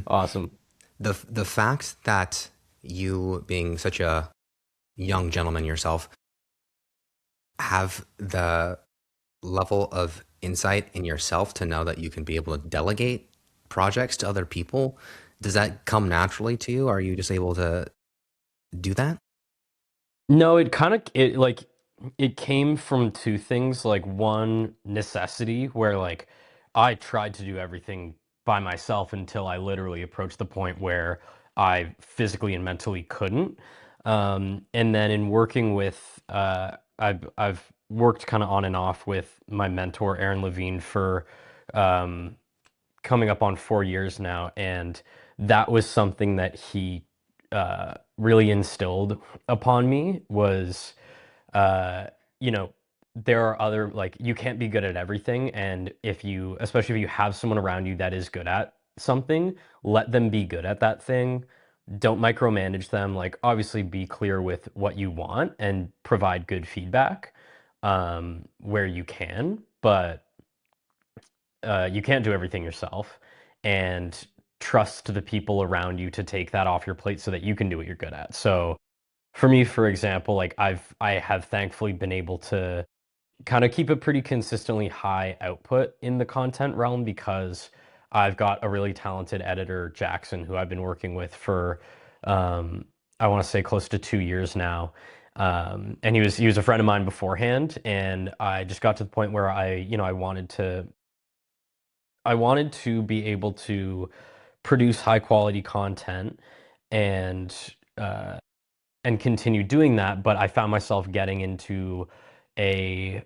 Awesome. The fact that you, being such a young gentleman yourself, have the level of insight in yourself to know that you can be able to delegate projects to other people, does that come naturally to you? Are you just able to do that? No, it came from two things. Like one, necessity, where like I tried to do everything by myself until I literally approached the point where I physically and mentally couldn't. And then in working with I've worked kind of on and off with my mentor Aaron Levine for um coming up on 4 years now, and that was something that he really instilled upon me was, uh, you know, there are other like you can't be good at everything, and if you, especially if you have someone around you that is good at something, let them be good at that thing. Don't micromanage them. Like obviously, be clear with what you want and provide good feedback where you can, but you can't do everything yourself, and trust the people around you to take that off your plate so that you can do what you're good at. So for me, for example, like I have thankfully been able to kind of keep a pretty consistently high output in the content realm because I've got a really talented editor, Jackson, who I've been working with for I want to say close to 2 years now. And he was a friend of mine beforehand, and I just got to the point where I wanted to be able to produce high quality content and uh, and continue doing that, but I found myself getting into a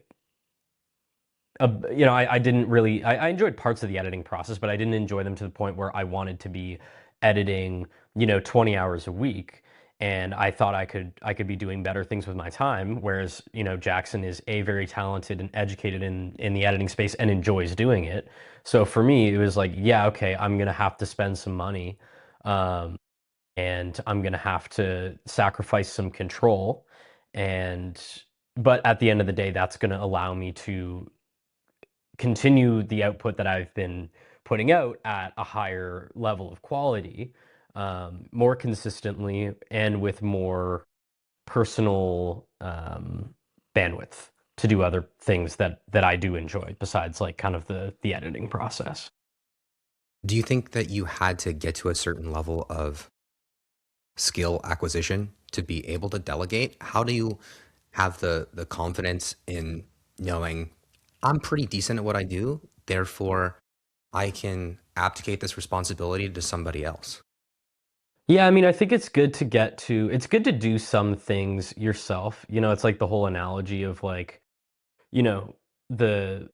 I didn't really I enjoyed parts of the editing process, but I didn't enjoy them to the point where I wanted to be editing, 20 hours a week. And I thought I could be doing better things with my time. Whereas, Jackson is a very talented and educated in the editing space and enjoys doing it. So for me, it was like, yeah, okay, I'm gonna have to spend some money, um, and I'm gonna have to sacrifice some control. And but at the end of the day, that's gonna allow me to continue the output that I've been putting out at a higher level of quality, more consistently, and with more personal bandwidth to do other things that I do enjoy besides like kind of the editing process. Do you think that you had to get to a certain level of skill acquisition to be able to delegate? How do you have the confidence in knowing I'm pretty decent at what I do, therefore I can abdicate this responsibility to somebody else? Yeah, I mean, I think it's good to do some things yourself. It's like the whole analogy of like, you know, the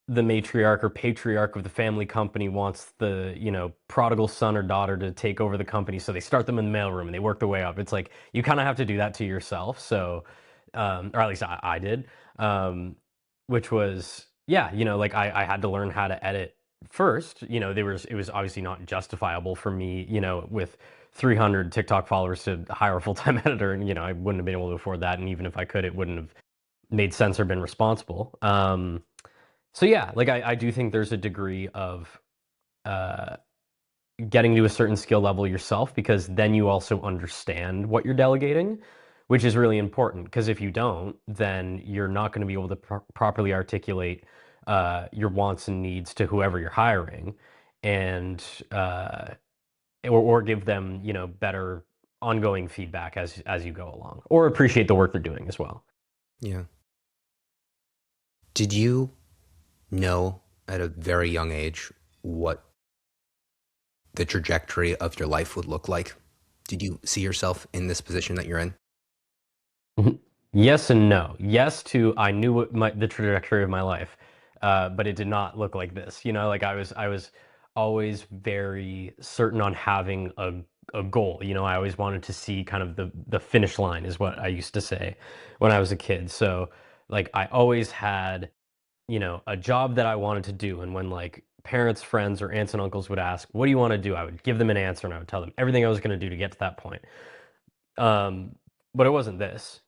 the matriarch or patriarch of the family company wants the, prodigal son or daughter to take over the company. So they start them in the mailroom and they work their way up. It's like you kind of have to do that to yourself. So, or at least I did, um, which was, yeah, like I had to learn how to edit first. It was obviously not justifiable for me, with 300 TikTok followers to hire a full-time editor. And, I wouldn't have been able to afford that. And even if I could, it wouldn't have made sense or been responsible. So yeah, like I do think there's a degree of uh, getting to a certain skill level yourself because then you also understand what you're delegating, which is really important. Because if you don't, then you're not going to be able to properly articulate your wants and needs to whoever you're hiring, and or give them better ongoing feedback as you go along, or appreciate the work they're doing as well. Yeah. Did you know at a very young age what the trajectory of your life would look like? Did you see yourself in this position that you're in? Mhm. Yes and no. Yes to I knew what the trajectory of my life, but it did not look like this. Like I was always very certain on having a goal. I always wanted to see kind of the finish line is what I used to say when I was a kid. So like I always had, a job that I wanted to do, and when like parents, friends, or aunts and uncles would ask, "What do you want to do?" I would give them an answer and I would tell them everything I was going to do to get to that point. Um, but it wasn't this,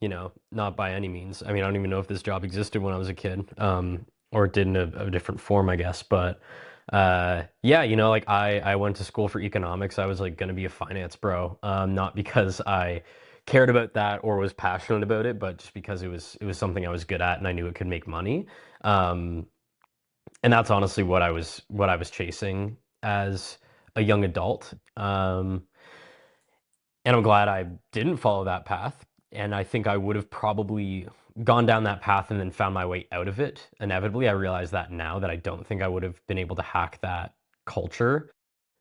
not by any means. I mean, I don't even know if this job existed when I was a kid, or it did in a different form, I guess. But Yeah, like I went to school for economics. I was like going to be a finance bro, not because I cared about that or was passionate about it, but just because it was something I was good at and I knew it could make money. Um, and that's honestly what I was chasing as a young adult. And I'm glad I didn't follow that path. And I think I would have probably gone down that path and then found my way out of it. Inevitably, I realize that now that I don't think I would have been able to hack that culture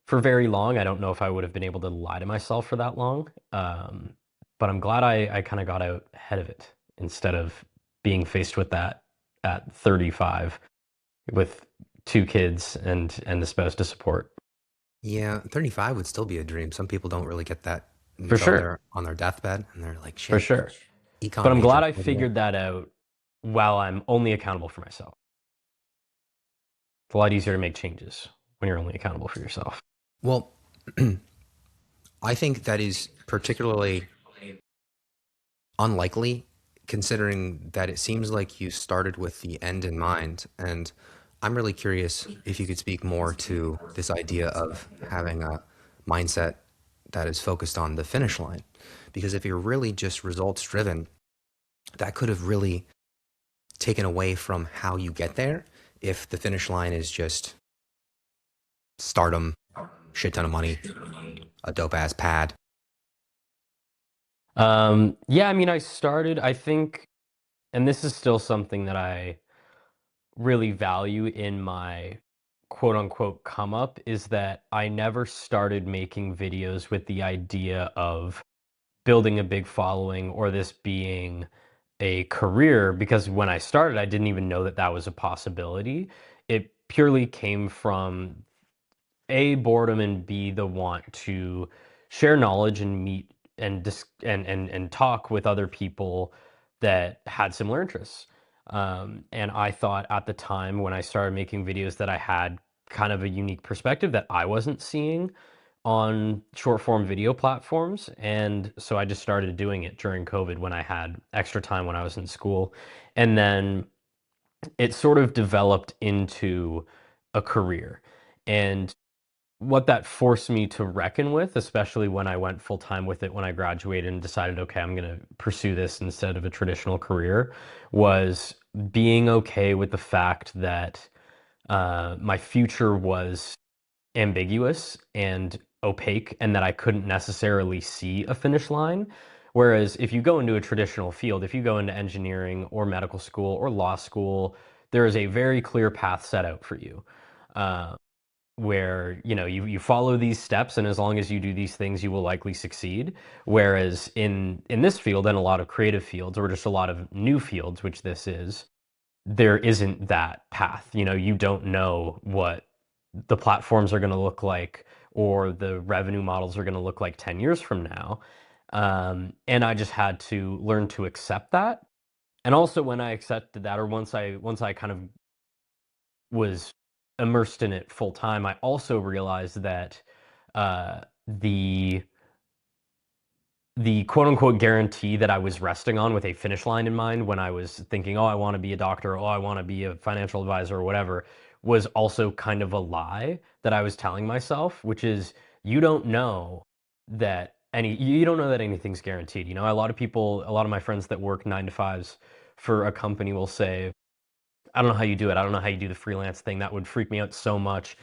for very long. I don't know if I would have been able to lie to myself for that long. But I'm glad I kind of got out ahead of it instead of being faced with that at 35 with two kids and the spouse to support. Yeah, 35 would still be a dream. Some people don't really get that For until sure. they're on their deathbed and they're like, For shit, sure. But econ I'm major. glad I figured that out while I'm only accountable for myself. It's a lot easier to make changes when you're only accountable for yourself. Well, I think that is particularly unlikely considering that it seems like you started with the end in mind. And I'm really curious if you could speak more to this idea of having a mindset that is focused on the finish line. Because if you're really just results driven, that could have really taken away from how you get there if the finish line is just stardom, shit ton of money, a dope ass pad. Yeah, I mean, I think, and this is still something that I really value in my quote unquote come up, is that I never started making videos with the idea of building a big following or this being a career, because when I started, I didn't even know that that was a possibility. It purely came from A, boredom, and B, the want to share knowledge and meet and and talk with other people that had similar interests. And I thought at the time when I started making videos that I had kind of a unique perspective that I wasn't seeing on short form video platforms. And so I just started doing it during COVID when I had extra time when I was in school. And then it sort of developed into a career. And what that forced me to reckon with, especially when I went full time with it when I graduated and decided, okay, I'm going to pursue this instead of a traditional career, was being okay with the fact that my future was ambiguous and opaque and that I couldn't necessarily see a finish line. Whereas if you go into a traditional field, if you go into engineering or medical school or law school, there is a very clear path set out for you. Uh, where you follow these steps, and as long as you do these things you will likely succeed. Whereas in this field and a lot of creative fields, or just a lot of new fields, which this is, there isn't that path. You don't know what the platforms are going to look like or the revenue models are going to look like 10 years from now. And I just had to learn to accept that. And also when I accepted that, or once I kind of was immersed in it full time, I also realized that uh, the the quote unquote guarantee that I was resting on with a finish line in mind when I was thinking, oh, I want to be a doctor, oh, I want to be a financial advisor or whatever, was also kind of a lie that I was telling myself, which is you don't know that anything's guaranteed. A lot of people, a lot of my friends that work 9 to 5s for a company will say, I don't know how you do it. I don't know how you do the freelance thing. That would freak me out so much.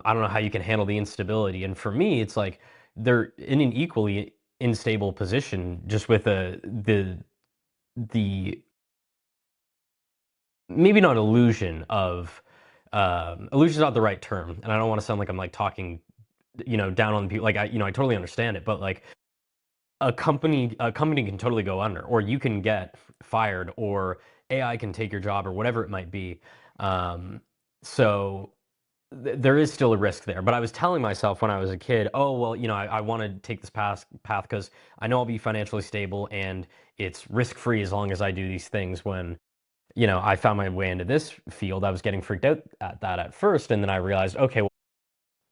I don't know how you can handle the instability. And for me, it's like they're in an equally unstable position, just with the maybe not illusion of illusion is not the right term, and I don't want to sound like I'm like talking down on people. Like I totally understand it, but like a company can totally go under, or you can get fired, or AI can take your job, or whatever it might be. Um, so there is still a risk there. But I was telling myself when I was a kid, oh well, I want to take this path because I know I'll be financially stable and it's risk free as long as I do these things. When I found my way into this field, I was getting freaked out at that at first, and then I realized, okay, well,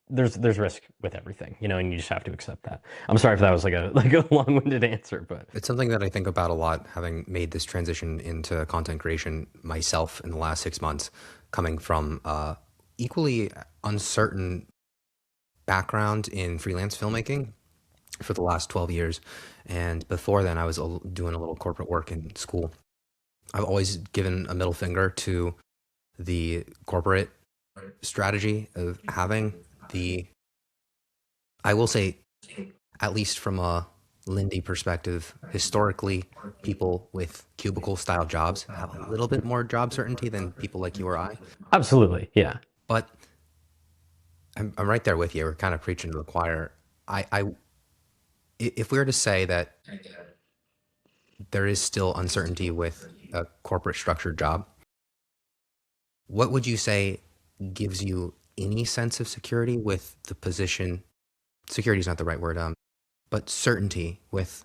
there's risk with everything, and you just have to accept that. I'm sorry if that was like a like a long-winded answer, but It's something that I think about a lot, having made this transition into content creation myself in the last 6 months, coming from equally uncertain background in freelance filmmaking for the last 12 years. And before then, I was doing a little corporate work in school. I've always given a middle finger to the corporate strategy of having the, I will say, at least from a Lindy perspective, historically, people with cubicle style jobs have a little bit more job certainty than people like you or I. Absolutely, yeah. But I'm right there with you. We're kind of preaching to the choir. I, if we were to say that there is still uncertainty with a corporate structured job, what would you say gives you any sense of security with the position? Security is not the right word, but certainty with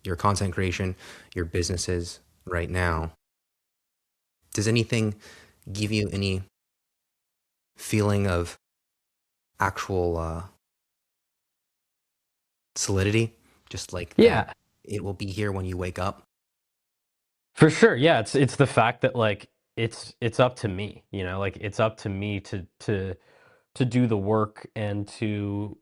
your content creation, your businesses right now. Does anything give you any feeling of actual solidity? Just like that Yeah, it will be here when you wake up? for sure. Yeah, it's the fact that like it's up to me, like it's up to me to do the work and to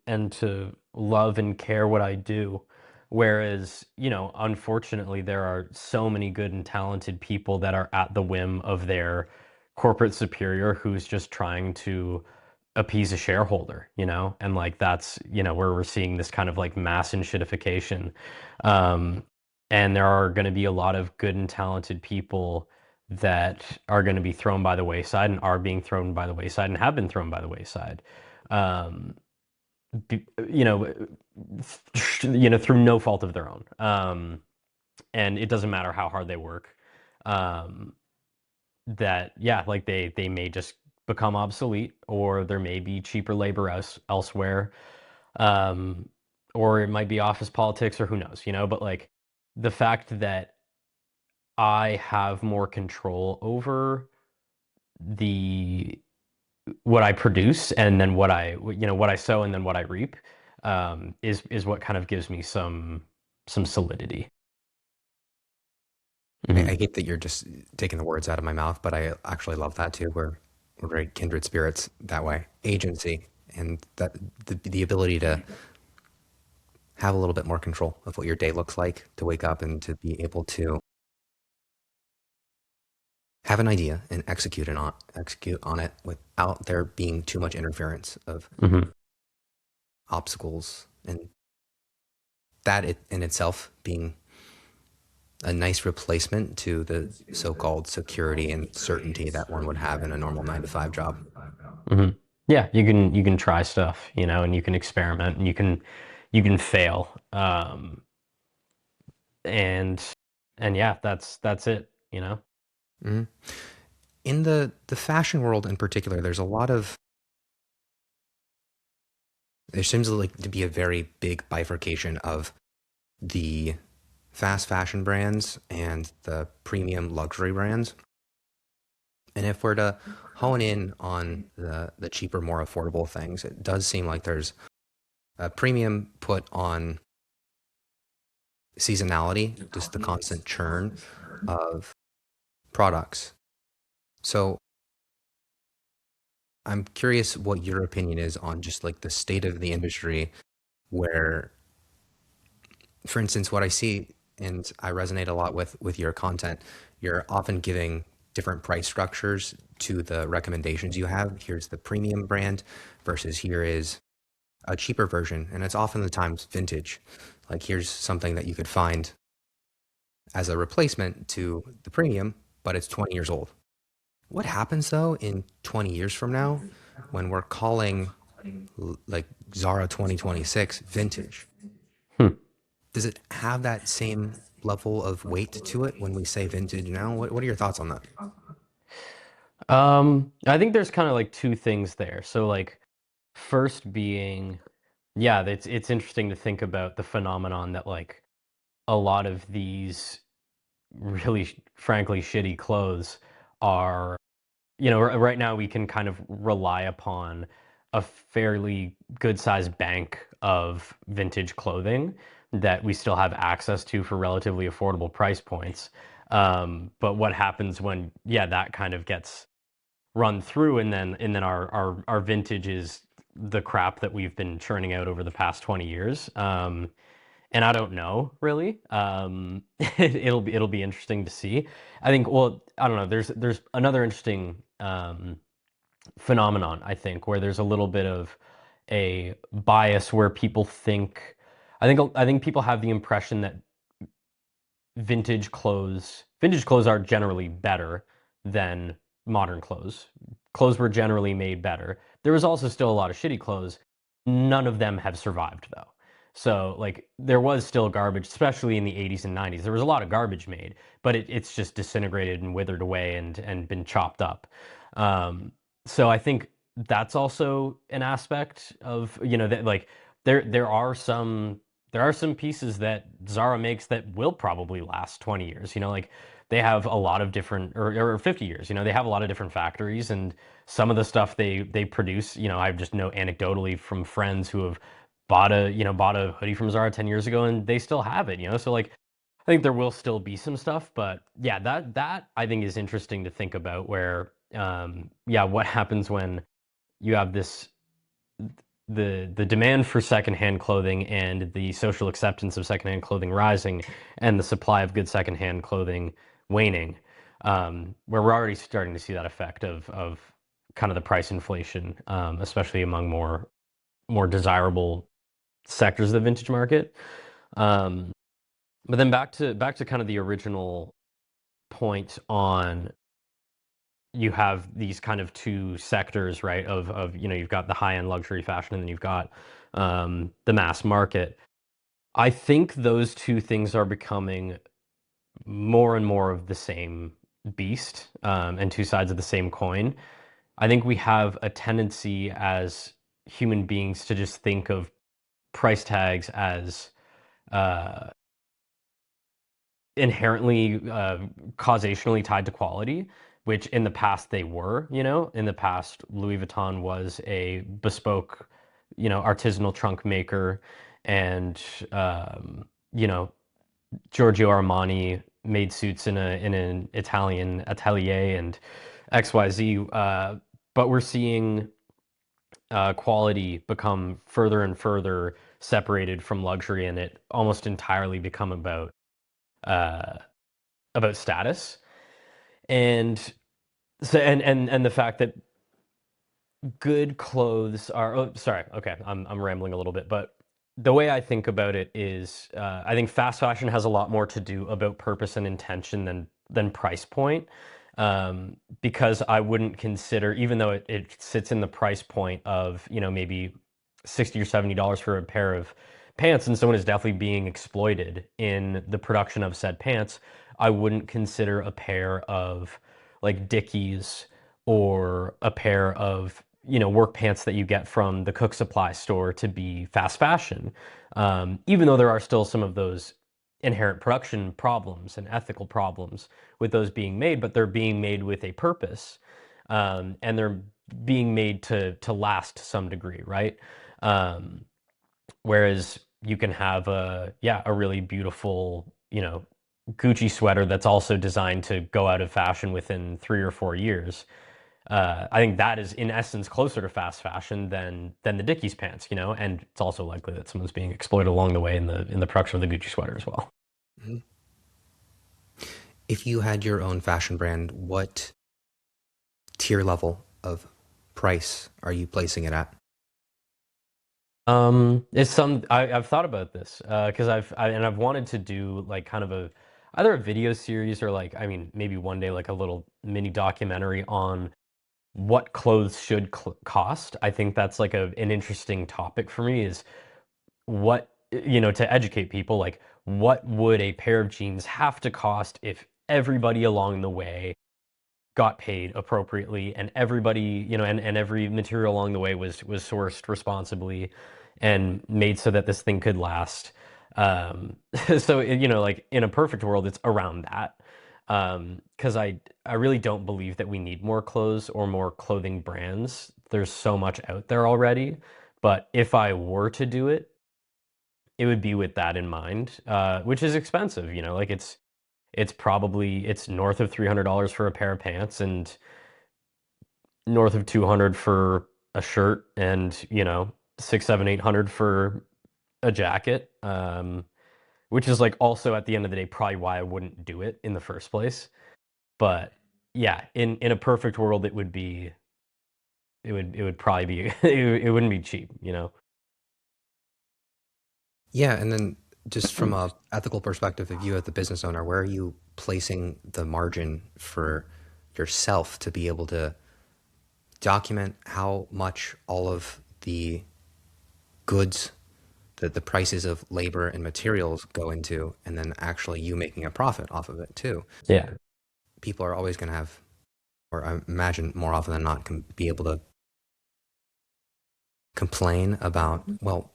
love and care what I do. Whereas, unfortunately, there are so many good and talented people that are at the whim of their corporate superior who's just trying to appease a shareholder, and like that's, where we're seeing this kind of like mass enshittification. Um, and there are going to be a lot of good and talented people that are going to be thrown by the wayside and are being thrown by the wayside and have been thrown by the wayside. Um, b- you know, through no fault of their own. And it doesn't matter how hard they work. Um, that yeah, like they may just become obsolete, or there may be cheaper labor elsewhere, um, or it might be office politics, or who knows, But like the fact that I have more control over the what I produce and then what I sow and then what I reap, is what kind of gives me some solidity. I Hmm. hate that you're just taking the words out of my mouth, but I actually love that too. We're very kindred spirits that way. Agency and that the ability to have a little bit more control of what your day looks like, to wake up and to be able to have an idea and execute on it without there being too much interference of Hmm. obstacles, and that in itself being a nice replacement to the so-called security and certainty that one would have in a normal 9 to 5 job. Hmm. Yeah, you can try stuff, and you can experiment and you can fail. And yeah, that's it. Mhm. In the fashion world in particular, there seems like to be a very big bifurcation of the fast fashion brands and the premium luxury brands. And if we're to hone in on the cheaper, more affordable things, it does seem like there's a premium put on seasonality, just the constant churn of products. So I'm curious what your opinion is on just like the state of the industry, where, for instance, what I see and I resonate a lot with your content, you're often giving different price structures to the recommendations you have. Here's the premium brand versus here is a cheaper version, and it's often the times vintage. Like here's something that you could find as a replacement to the premium, but it's 20 years old. What happens though in 20 years from now when we're calling like Zara 2026 vintage? Hmm. Does it have that same level of weight to it when we say vintage now? What are your thoughts on that? I think there's kind of like two things there. So like first being, yeah, it's interesting to think about the phenomenon that like a lot of these really frankly shitty clothes are, right now we can kind of rely upon a fairly good sized bank of vintage clothing that we still have access to for relatively affordable price points. But what happens when, yeah, that kind of gets run through, and then our vintage is the crap that we've been churning out over the past 20 years. And I don't know really. It'll be interesting to see. I think. Well, I don't know. There's another interesting phenomenon, I think, where there's a little bit of a bias where people think. I think people have the impression that vintage clothes are generally better than modern clothes. Clothes were generally made better. There was also still a lot of shitty clothes. None of them have survived though. So like there was still garbage, especially in the 80s and 90s. There was a lot of garbage made, but it's just disintegrated and withered away and been chopped up. Um, so I think that's also an aspect of, you know, that like there are some pieces that Zara makes that will probably last 20 years. You know, like they have a lot of different, or 50 years. You know, they have a lot of different factories, and some of the stuff they produce. You know, I just know anecdotally from friends who have bought a hoodie from Zara 10 years ago, and they still have it. You know, so like I think there will still be some stuff, but yeah, that I think is interesting to think about. Where yeah, what happens when you have this the demand for secondhand clothing and the social acceptance of secondhand clothing rising, and the supply of good secondhand clothing waning, where we're already starting to see that effect of kind of the price inflation, especially among more desirable sectors of the vintage market. Um, but then back to kind of the original point on, you have these kind of two sectors, right? Of you know, you've got the high end luxury fashion, and then you've got the mass market. I think those two things are becoming more and more of the same beast, and two sides of the same coin. I think we have a tendency as human beings to just think of price tags as uh, inherently causationally tied to quality, which in the past they were. You know, in the past, Louis Vuitton was a bespoke, you know, artisanal trunk maker, and you know, Giorgio Armani made suits in an Italian atelier and XYZ. But we're seeing quality become further and further separated from luxury, and it almost entirely become uh, about status. And so and the fact that good clothes are, oh, sorry, okay, I'm rambling a little bit, but the way I think about it is, I think fast fashion has a lot more to do about purpose and intention than price point. Because I wouldn't consider, even though it sits in the price point of, you know, maybe $60 or $70 for a pair of pants, and someone is definitely being exploited in the production of said pants, I wouldn't consider a pair of like Dickies or a pair of, you know, work pants that you get from the cook supply store to be fast fashion. Even though there are still some of those inherent production problems and ethical problems with those being made, but they're being made with a purpose, and they're being made to last to some degree, right? Um, Whereas you can have a really beautiful, you know, Gucci sweater that's also designed to go out of fashion within 3 or 4 years. I think that is in essence closer to fast fashion than the Dickies pants, you know, and it's also likely that someone's being exploited along the way in the production of the Gucci sweater as well. Mhm. If you had your own fashion brand, what tier level of price are you placing it at? It's some I've thought about this because I've wanted to do like kind of a either a video series or like, I mean, maybe one day like a little mini documentary on what clothes should cost. I think that's like an interesting topic for me, is what, you know, to educate people, like what would a pair of jeans have to cost if everybody along the way got paid appropriately, and everybody, you know, and every material along the way was sourced responsibly and made so that this thing could last. um so you know, like in a perfect world it's around that, because I really don't believe that we need more clothes or more clothing brands. There's so much out there already. But if I were to do it, it would be with that in mind, which is expensive. You know, like it's probably it's north of $300 for a pair of pants, and north of 200 for a shirt and, you know, six, seven, 800 for a jacket. Which is like also at the end of the day probably why I wouldn't do it in the first place. But yeah, in a perfect world, it would probably be it wouldn't be cheap, you know. Yeah, and then just from a ethical perspective of you as the business owner, where are you placing the margin for yourself to be able to document how much all of the goods, the prices of labor and materials go into, and then actually you making a profit off of it too? Yeah. People are always going to have, or I imagine more often than not, can be able to complain about, well,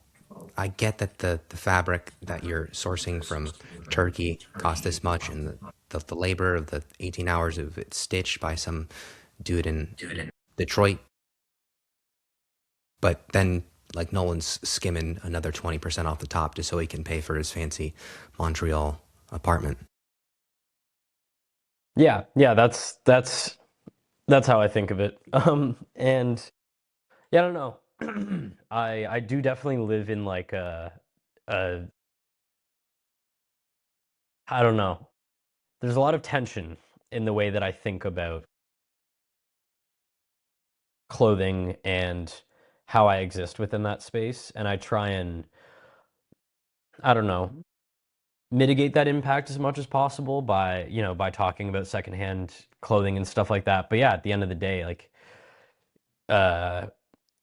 I get that the fabric that you're sourcing from Turkey costs this much, and the labor of the 18 hours of it stitched by some dude in Detroit, but then like Nolan's skimming another 20% off the top just so he can pay for his fancy Montreal apartment. Yeah, yeah, that's how I think of it. And yeah, I don't know. I do definitely live in like a I don't know. There's a lot of tension in the way that I think about clothing and how I exist within that space, and I try and I don't know, mitigate that impact as much as possible by, you know, by talking about secondhand clothing and stuff like that. But yeah, at the end of the day, like uh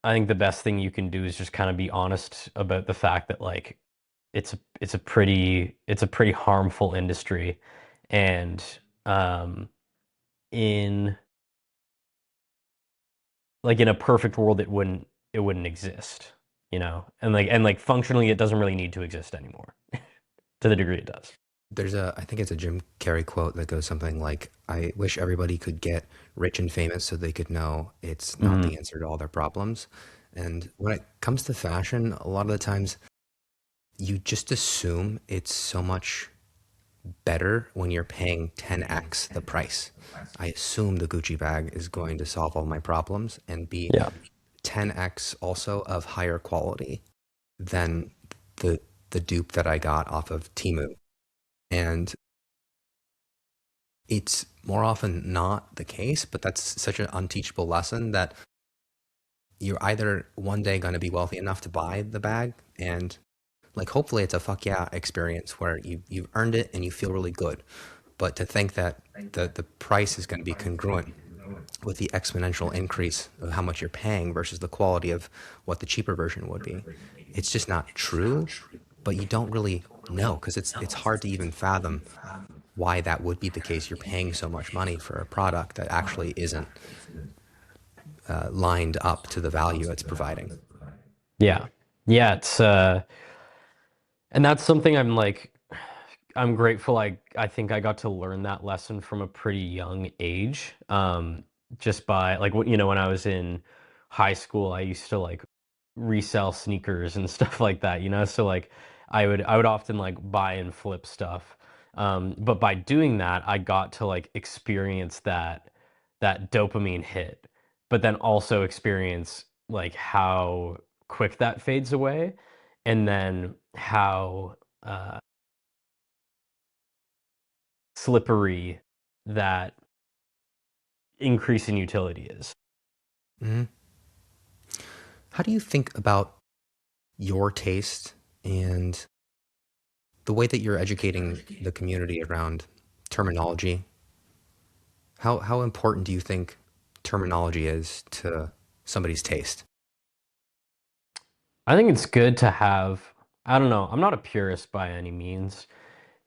I think the best thing you can do is just kind of be honest about the fact that like it's a pretty harmful industry, and um in like in a perfect world it wouldn't exist, you know, and like functionally it doesn't really need to exist anymore to the degree it does. There's a, I think it's a Jim Carrey quote that goes something like, I wish everybody could get rich and famous so they could know it's not Hmm. the answer to all their problems. And when it comes to fashion, a lot of the times you just assume it's so much better when you're paying 10x the price. I assume the Gucci bag is going to solve all my problems and be Yeah. 10x also of higher quality than the the dupe that I got off of Temu. And it's more often not the case, but that's such an unteachable lesson that you're either one day going to be wealthy enough to buy the bag, and like hopefully it's a fuck yeah experience where you've earned it and you feel really good. But to think that the price is going to be congruent with the exponential increase of how much you're paying versus the quality of what the cheaper version would be, it's just not true. But you don't really know because it's hard to even fathom why that would be the case. You're paying so much money for a product that actually isn't lined up to the value it's providing. Yeah. Yeah, and that's something I'm grateful I think I got to learn that lesson from a pretty young age. Just by like you know, when I was in high school, I used to like resell sneakers and stuff like that, you know? So like I would often like buy and flip stuff. But by doing that, I got to like experience that dopamine hit, but then also experience like how quick that fades away, and then how slippery that increase in utility is. Mhm. How do you think about your taste and the way that you're educating the community around terminology? How important do you think terminology is to somebody's taste? I think it's good to have, I don't know, I'm not a purist by any means,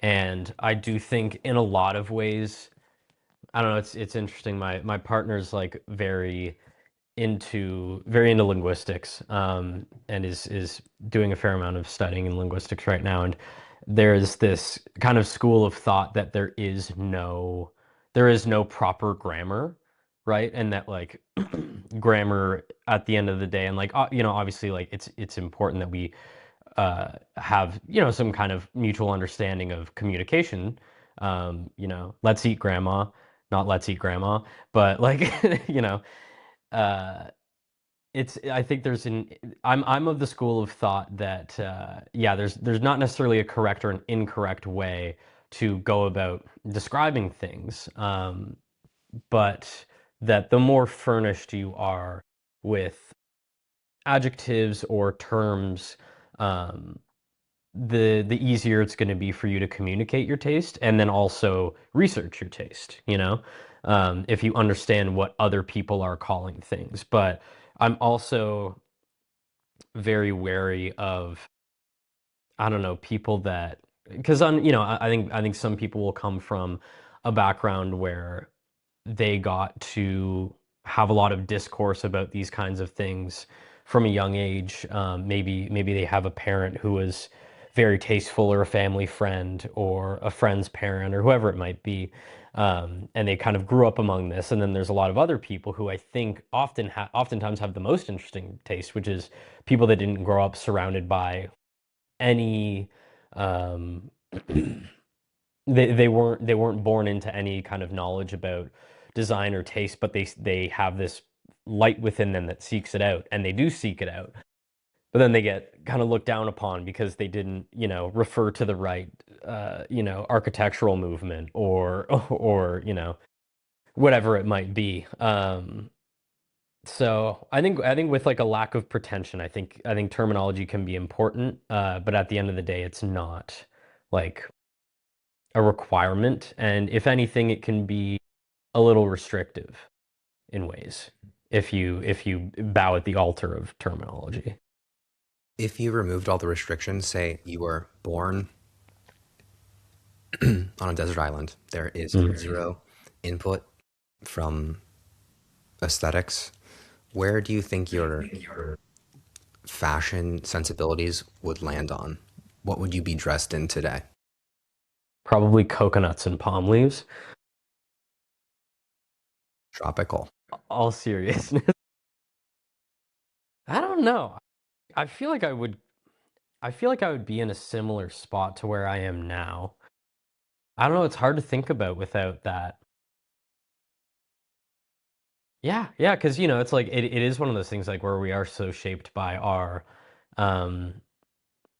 and I do think in a lot of ways, I don't know, it's interesting. My partner's like very into linguistics, and is doing a fair amount of studying in linguistics right now. And there's this kind of school of thought that there is no proper grammar, right? And that like grammar at the end of the day, and like you know, obviously like it's important that we have, you know, some kind of mutual understanding of communication. You know, let's eat grandma, not let's eat grandma, but like you know, uh, it's I think there's an I'm of the school of thought that yeah, there's not necessarily a correct or an incorrect way to go about describing things, but that the more furnished you are with adjectives or terms, um, the easier it's going to be for you to communicate your taste and then also research your taste, you know, if you understand what other people are calling things. But I'm also very wary of, I don't know, people that, because you know, I think some people will come from a background where they got to have a lot of discourse about these kinds of things from a young age. Maybe they have a parent who was very tasteful, or a family friend, or a friend's parent, or whoever it might be, and they kind of grew up among this. And then there's a lot of other people who I think oftentimes have the most interesting taste, which is people that didn't grow up surrounded by any. Um, they weren't born into any kind of knowledge about design or taste, but they have this light within them that seeks it out, and they do seek it out. But then they get kind of looked down upon because they didn't, refer to the right, architectural movement, or whatever it might be. So I think with like a lack of pretension, I think terminology can be important, but at the end of the day, it's not like a requirement, and if anything, it can be a little restrictive in ways if you bow at the altar of terminology. If you removed all the restrictions, say you were born on a desert island, there is Mhm. zero input from aesthetics, where do you think your fashion sensibilities would land on? What would you be dressed in today? Probably coconuts and palm leaves. Tropical. All seriousness. I don't know. I feel like I would I feel like I would be in a similar spot to where I am now. I don't know, it's hard to think about without that. Yeah, yeah, because it's like it is one of those things like where we are so shaped by our um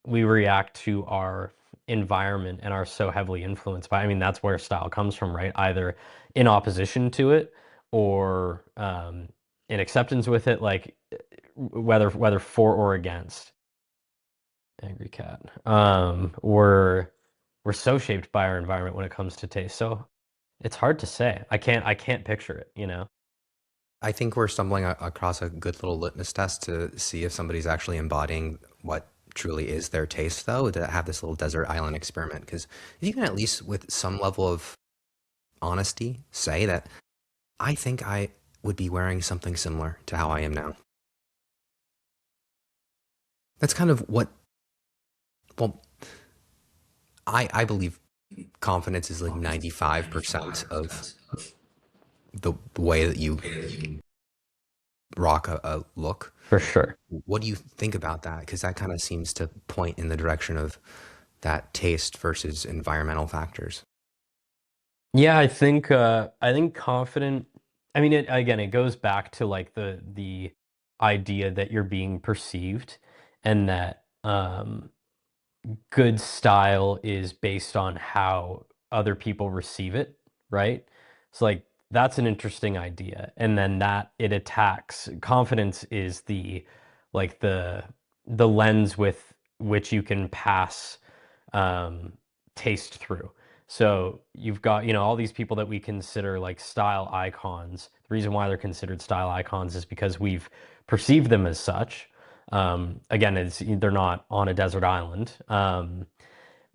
we react to our environment and are so heavily influenced by. I mean, that's where style comes from, right? Either in opposition to it, or in acceptance with it, like whether for or against. Angry cat. We're so shaped by our environment when it comes to taste. So it's hard to say. I can't picture it. I think we're stumbling across a good little litmus test to see if somebody's actually embodying what truly is their taste, though, to have this little desert island experiment. Because if you can at least, with some level of honesty, say that I think I would be wearing something similar to how I am now. That's kind of what, well, I believe confidence is like 95% of the way that you rock a look. For sure. What do you think about that? Because that kind of seems to point in the direction of that taste versus environmental factors. Yeah, I think confident. I mean, it goes back to like the idea that you're being perceived, and that good style is based on how other people receive it, right? So like that's an interesting idea. And then that it attacks confidence is the lens with which you can pass um taste through. So you've got, all these people that we consider like style icons. The reason why they're considered style icons is because we've perceived them as such. Again, they're not on a desert island.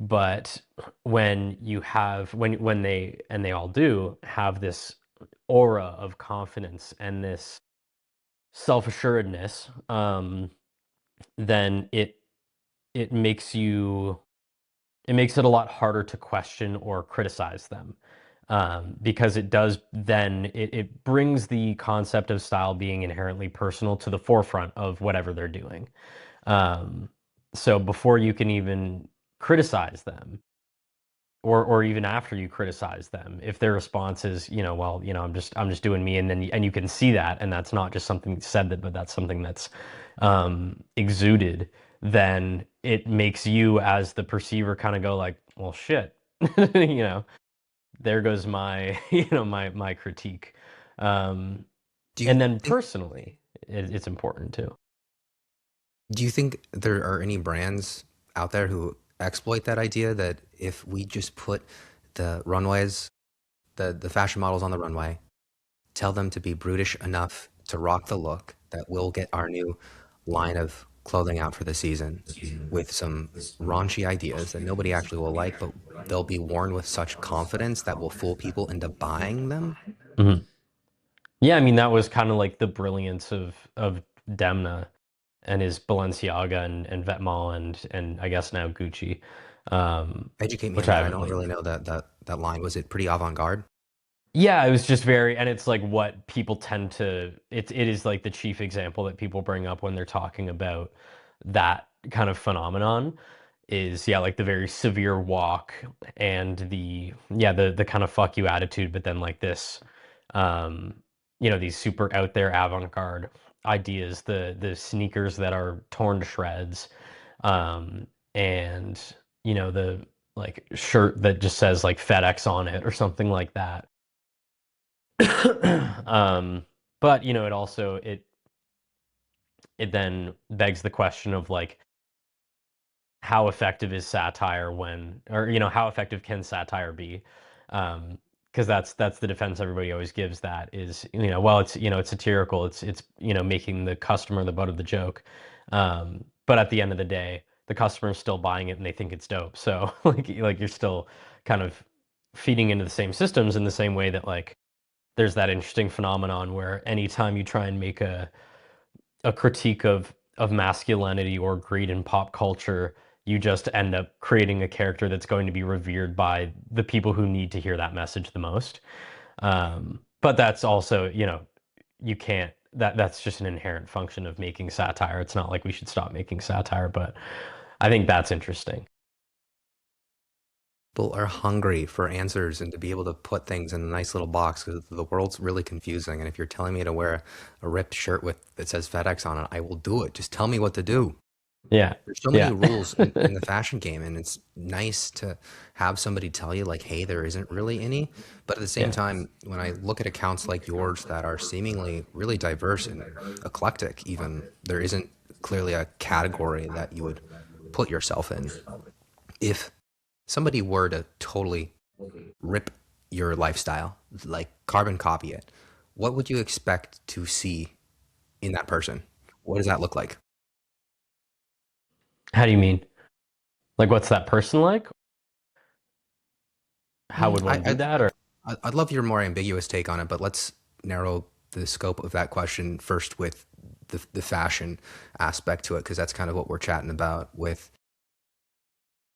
But when they all do have this aura of confidence and this self-assuredness, then it makes it a lot harder to question or criticize them, because it brings the concept of style being inherently personal to the forefront of whatever they're doing. Um, so before you can even criticize them, or even after you criticize them, if their response is, well, I'm just doing me, and then you can see that, and that's not just something said, that but that's something that's exuded, then it makes you as the perceiver kind of go like, well, shit, you know, there goes my my critique. Um, Do you and then think personally, it's important too. do you think there are any brands out there who exploit that idea that if we just put the runways, the fashion models on the runway, tell them to be brutish enough to rock the look, that we'll get our new line of clothing out for the season with some raunchy ideas that nobody actually will like, but they'll be worn with such confidence that will fool people into buying them? Mhm. Yeah, I mean that was kind of like the brilliance of Demna and his Balenciaga and Vetements and I guess now Gucci, Educate me which on I that. I haven't don't really. really know that line. Was it pretty avant-garde? Yeah, it was just very, and it's like what people tend to. It is like the chief example that people bring up when they're talking about that kind of phenomenon. Is, yeah, like the very severe walk and the kind of fuck you attitude, but then like this, um, these super out there avant-garde ideas, the sneakers that are torn to shreds, um, and the like shirt that just says like FedEx on it or something like that. But it also it then begs the question of like how effective is satire when, or how effective can satire be? Because that's the defense everybody always gives, that is, well, it's satirical, it's making the customer the butt of the joke. But at the end of the day, the customer is still buying it and they think it's dope. So like you're still kind of feeding into the same systems in the same way that like there's that interesting phenomenon where anytime you try and make a critique of masculinity or greed in pop culture, you just end up creating a character that's going to be revered by the people who need to hear that message the most. But that's also, you can't, that's just an inherent function of making satire. It's not like we should stop making satire, but I think that's interesting. People are hungry for answers and to be able to put things in a nice little box because the world's really confusing. And if you're telling me to wear a ripped shirt with that says FedEx on it, I will do it. Just tell me what to do. Yeah. There's so many Yeah. rules in the fashion game, and it's nice to have somebody tell you, like, hey, there isn't really any. But at the same Yeah. time, when I look at accounts like yours that are seemingly really diverse and eclectic, even, there isn't clearly a category that you would put yourself in. If somebody were to totally rip your lifestyle, like carbon copy it, what would you expect to see in that person? What does that look like? How do you mean? Like, what's that person like? How Mm, would I, one do I, that? Or I'd love your more ambiguous take on it, but let's narrow the scope of that question first with the fashion aspect to it, because that's kind of what we're chatting about. With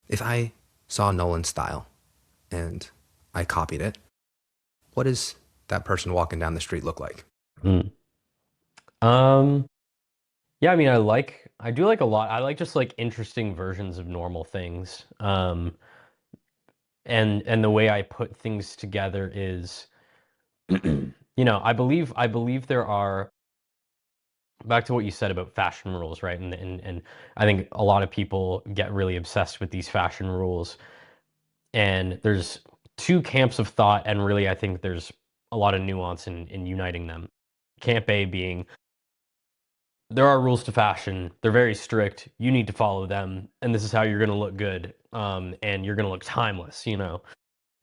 if I saw Nolan's style and I copied it, what does that person walking down the street look like? Hmm. um, Yeah, I mean, I do like a lot. I like just like interesting versions of normal things. And the way I put things together is, I believe there are, back to what you said about fashion rules, right? And I think a lot of people get really obsessed with these fashion rules, and there's two camps of thought, and really I think there's a lot of nuance in uniting them. Camp A being, there are rules to fashion. They're very strict. You need to follow them, and this is how you're going to look good. And you're going to look timeless,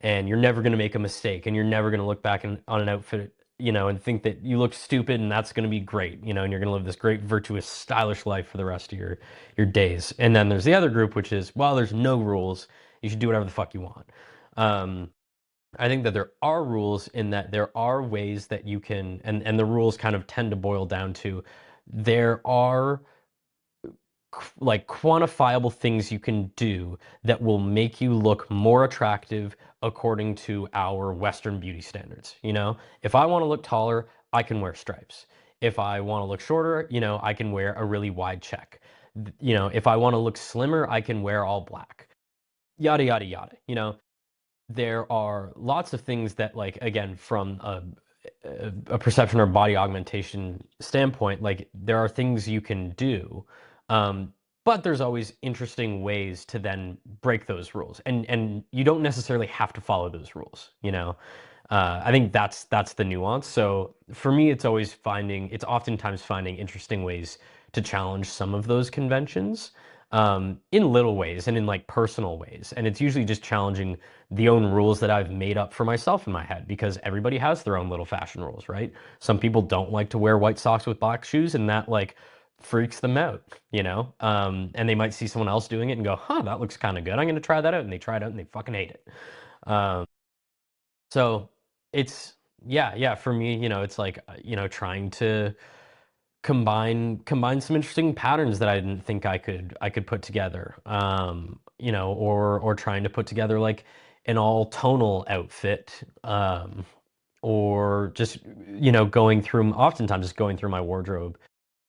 and you're never going to make a mistake, and you're never going to look back on an outfit, and think that you look stupid, and that's going to be great, and you're going to live this great, virtuous, stylish life for the rest of your days. And then there's the other group, which is, well, there's no rules. You should do whatever the fuck you want. Um, I think that there are rules, in that there are ways that you can, and the rules kind of tend to boil down to, there are like quantifiable things you can do that will make you look more attractive according to our Western beauty standards. If I want to look taller, I can wear stripes. If I want to look shorter, I can wear a really wide check. If I want to look slimmer, I can wear all black. Yada yada yada. there are lots of things that, like, again, from a perception or body augmentation standpoint, like, there are things you can do, um, but there's always interesting ways to then break those rules, and you don't necessarily have to follow those rules, you know. I think that's the nuance. So for me, it's oftentimes finding interesting ways to challenge some of those conventions, in little ways and in like personal ways. And it's usually just challenging the own rules that I've made up for myself in my head, because everybody has their own little fashion rules, right? Some people don't like to wear white socks with black shoes, and that like freaks them out, you know? And they might see someone else doing it and go, huh, that looks kind of good. I'm going to try that out. And they try it out and they fucking hate it. Um, so it's, yeah, for me, it's like, trying to combine some interesting patterns that I didn't think I could put together. Or trying to put together like an all tonal outfit, or just, oftentimes just going through my wardrobe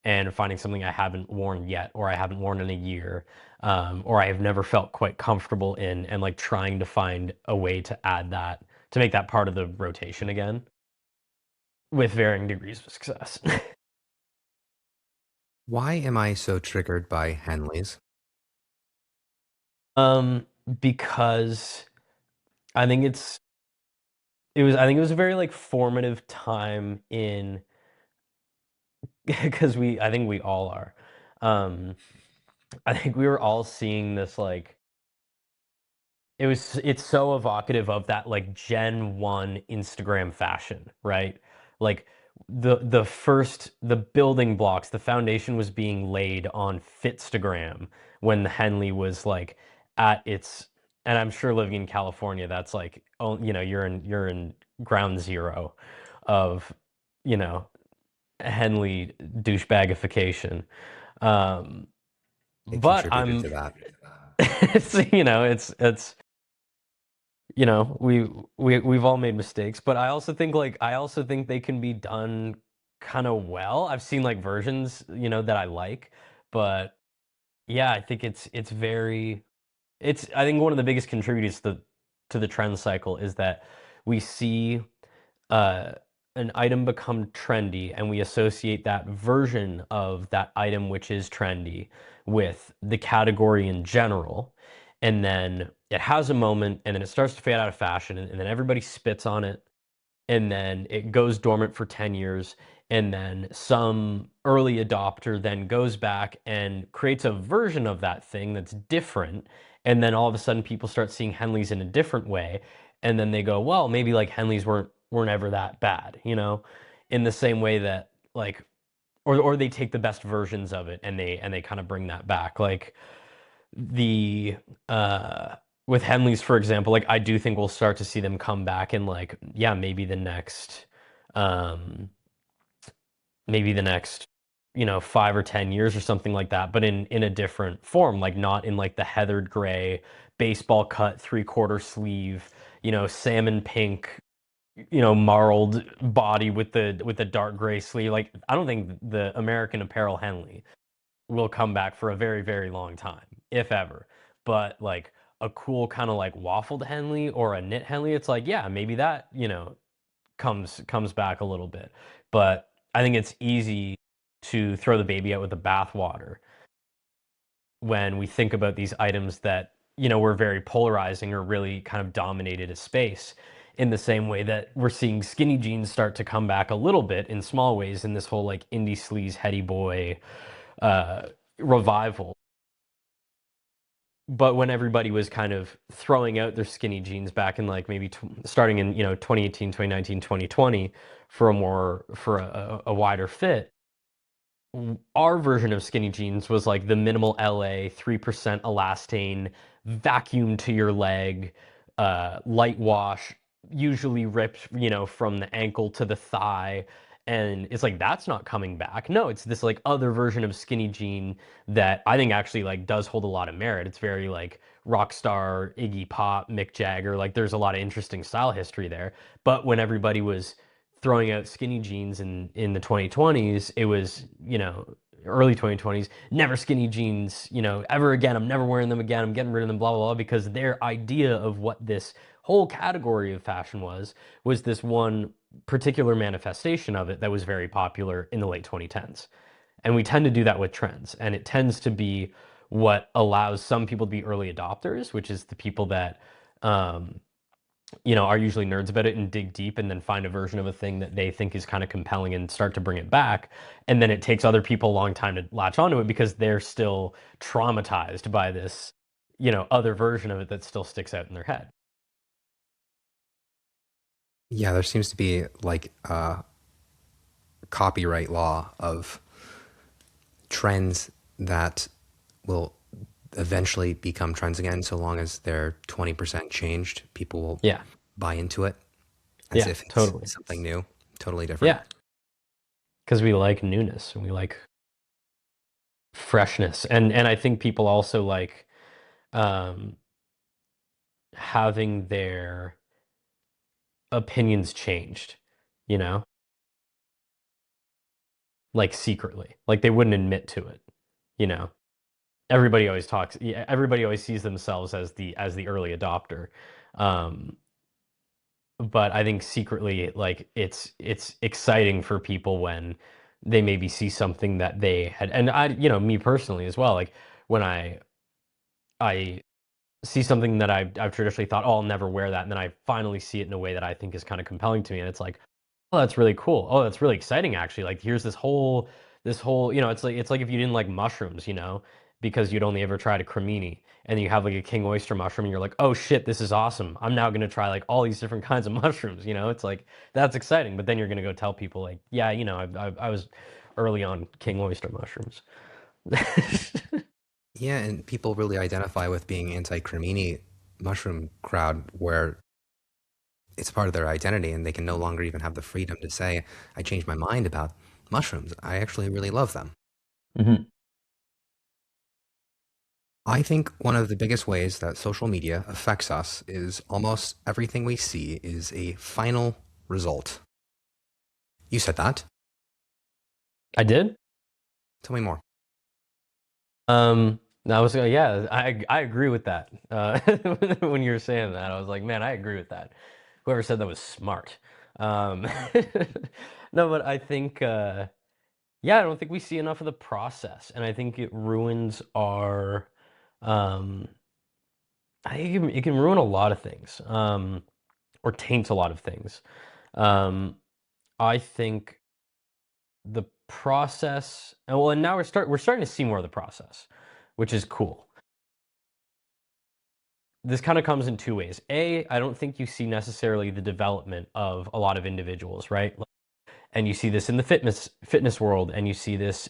and finding something I haven't worn yet, or I haven't worn in a year, or I have never felt quite comfortable in, and like trying to find a way to add that, to make that part of the rotation again, with varying degrees of success. Why am I so triggered by Henleys? um, because I think it was a very like formative time in, because I think we all are. Um, I think we were all seeing this like, it's so evocative of that like Gen 1 Instagram fashion, right? Like the building blocks, the foundation was being laid on Fitstagram when the Henley was like at its, and I'm sure living in California, that's like, oh, you're in ground zero of, you know, Henley douchebagification. Um, It but contributed I'm, to that. it's we've all made mistakes, but I also think they can be done kind of well. I've seen like versions, that I like, but yeah, I think I think one of the biggest contributors to the trend cycle is that we see uh, an item become trendy, and we associate that version of that item which is trendy with the category in general. And then it has a moment, and then it starts to fade out of fashion, and then everybody spits on it, and then it goes dormant for 10 years, and then some early adopter then goes back and creates a version of that thing that's different, and then all of a sudden people start seeing Henleys in a different way, and then they go, well, maybe like Henleys weren't ever that bad, in the same way that like, or they take the best versions of it, and they kind of bring that back, like the uh with Henleys, for example. Like, I do think we'll start to see them come back in, like, yeah, um maybe the next 5 or 10 years or something like that, but in a different form, like not in like the heathered gray baseball cut 3/4 sleeve, salmon pink, marled body with the dark gray sleeve. Like, I don't think the American Apparel Henley will come back for a very, very long time, if ever. But like a cool kind of like waffled Henley or a knit Henley, it's like, yeah, maybe that, comes back a little bit. But I think it's easy to throw the baby out with the bathwater when we think about these items that, were very polarizing or really kind of dominated a space, in the same way that we're seeing skinny jeans start to come back a little bit in small ways in this whole like indie sleaze heady boy uh revival. But when everybody was kind of throwing out their skinny jeans back in like maybe starting in 2018, 2019, 2020, for a wider fit, our version of skinny jeans was like the minimal LA 3% elastane, vacuum to your leg, light wash, usually ripped, from the ankle to the thigh. And it's like, that's not coming back. No, it's this like other version of skinny jean that I think actually like does hold a lot of merit. It's very like rock star, Iggy Pop, Mick Jagger. Like, there's a lot of interesting style history there. But when everybody was throwing out skinny jeans in the 2020s, it was, early 2020s, never skinny jeans, ever again. I'm never wearing them again. I'm getting rid of them, blah, blah, blah, because their idea of what this whole category of fashion was this one particular manifestation of it that was very popular in the late 2010s. And we tend to do that with trends, and it tends to be what allows some people to be early adopters, which is the people that um, are usually nerds about it and dig deep and then find a version of a thing that they think is kind of compelling and start to bring it back. And then it takes other people a long time to latch onto it because they're still traumatized by this, other version of it that still sticks out in their head. Yeah, there seems to be like a copyright law of trends that will eventually become trends again, so long as they're 20% changed, people will Yeah. buy into it as Yeah, if it's totally. something new, totally different. Yeah. Because we like newness and we like freshness. And I think people also like um having their opinions changed, you know? Like secretly. Like they wouldn't admit to it, you know. Everybody always talks, yeah, everybody always sees themselves as the early adopter. Um but I think secretly like it's exciting for people when they maybe see something that they had, and me personally as well, like when I see something that I've traditionally thought, oh, I'll never wear that, and then I finally see it in a way that I think is kind of compelling to me, and it's like, oh, that's really cool. Oh, that's really exciting actually. Like here's this whole, it's like if you didn't like mushrooms, because you'd only ever tried a cremini and you have like a king oyster mushroom and you're like, "Oh shit, this is awesome. I'm now going to try like all these different kinds of mushrooms." It's like that's exciting, but then you're going to go tell people like, "Yeah, I was early on king oyster mushrooms." Yeah, and people really identify with being anti-cremini mushroom crowd where it's part of their identity and they can no longer even have the freedom to say, I changed my mind about mushrooms. I actually really love them. Mhm. I think one of the biggest ways that social media affects us is almost everything we see is a final result. You said that. I did. Tell me more. I was gonna, yeah, I agree with that. When you were saying that, I was like, man, I agree with that. Whoever said that was smart. Um, no, but I think, yeah, I don't think we see enough of the process, and I think it ruins our, um, I think it can ruin a lot of things, or taint a lot of things. Um, I think the process, and now we're starting to see more of the process, which is cool. This kind of comes in two ways. A, I don't think you see necessarily the development of a lot of individuals, right? And you see this in the fitness world, and you see this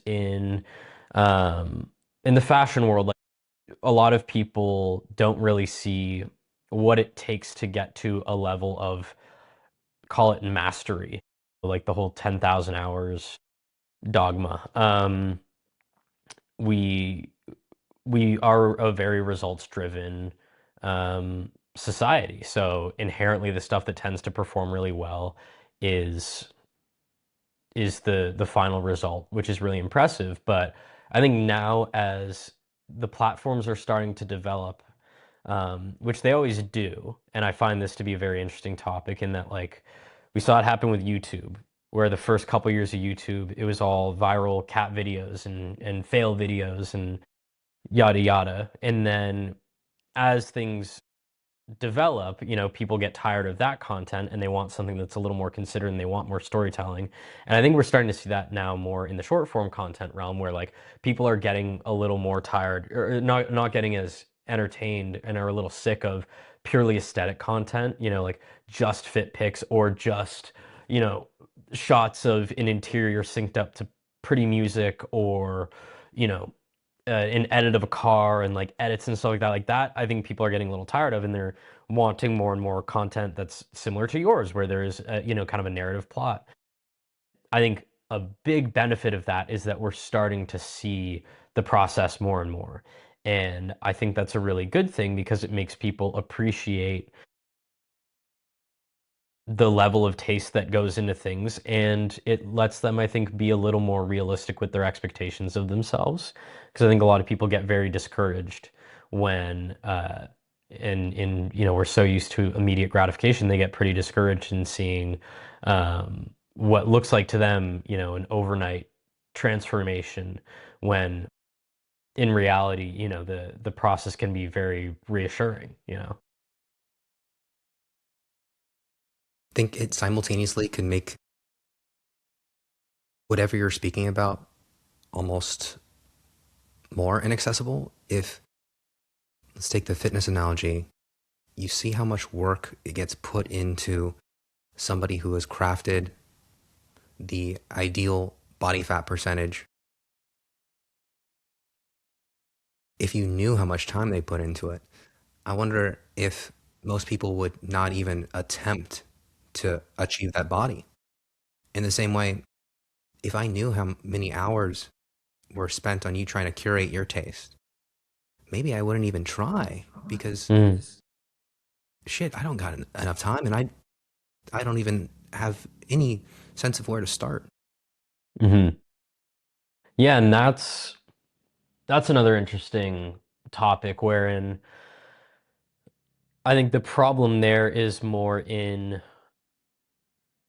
um, in the fashion world. Like a lot of people don't really see what it takes to get to a level of, call it mastery, like the whole 10,000 hours dogma. We we are a very results driven society. So inherently, the stuff that tends to perform really well is the final result, which is really impressive. But I think now as the platforms are starting to develop, which they always do, and I find this to be a very interesting topic in that like we saw it happen with YouTube, where the first couple years of YouTube, it was all viral cat videos and fail videos and yada yada. And then as things develop, people get tired of that content and they want something that's a little more considered and they want more storytelling. And I think we're starting to see that now more in the short form content realm where like people are getting a little more tired or not getting as entertained and are a little sick of purely aesthetic content, like just fit pics or just, you know, shots of an interior synced up to pretty music or, you know, an edit of a car and like edits and stuff like that. Like that, I think people are getting a little tired of, and they're wanting more and more content that's similar to yours, where there is, kind of a narrative plot. I think a big benefit of that is that we're starting to see the process more and more. And I think that's a really good thing because it makes people appreciate the level of taste that goes into things, and it lets them, I think, be a little more realistic with their expectations of themselves, because I think a lot of people get very discouraged when in we're so used to immediate gratification, they get pretty discouraged in seeing what looks like to them, an overnight transformation when in reality, the process can be very reassuring. Think it simultaneously can make whatever you're speaking about almost more inaccessible if, let's take the fitness analogy, you see how much work it gets put into somebody who has crafted the ideal body fat percentage. If you knew how much time they put into it, I wonder if most people would not even attempt to achieve that body. In the same way, if I knew how many hours were spent on you trying to curate your taste, maybe I wouldn't even try because Mm. shit, I don't got enough time, and I don't even have any sense of where to start. Hmm. Yeah, and that's another interesting topic wherein I think the problem there is more in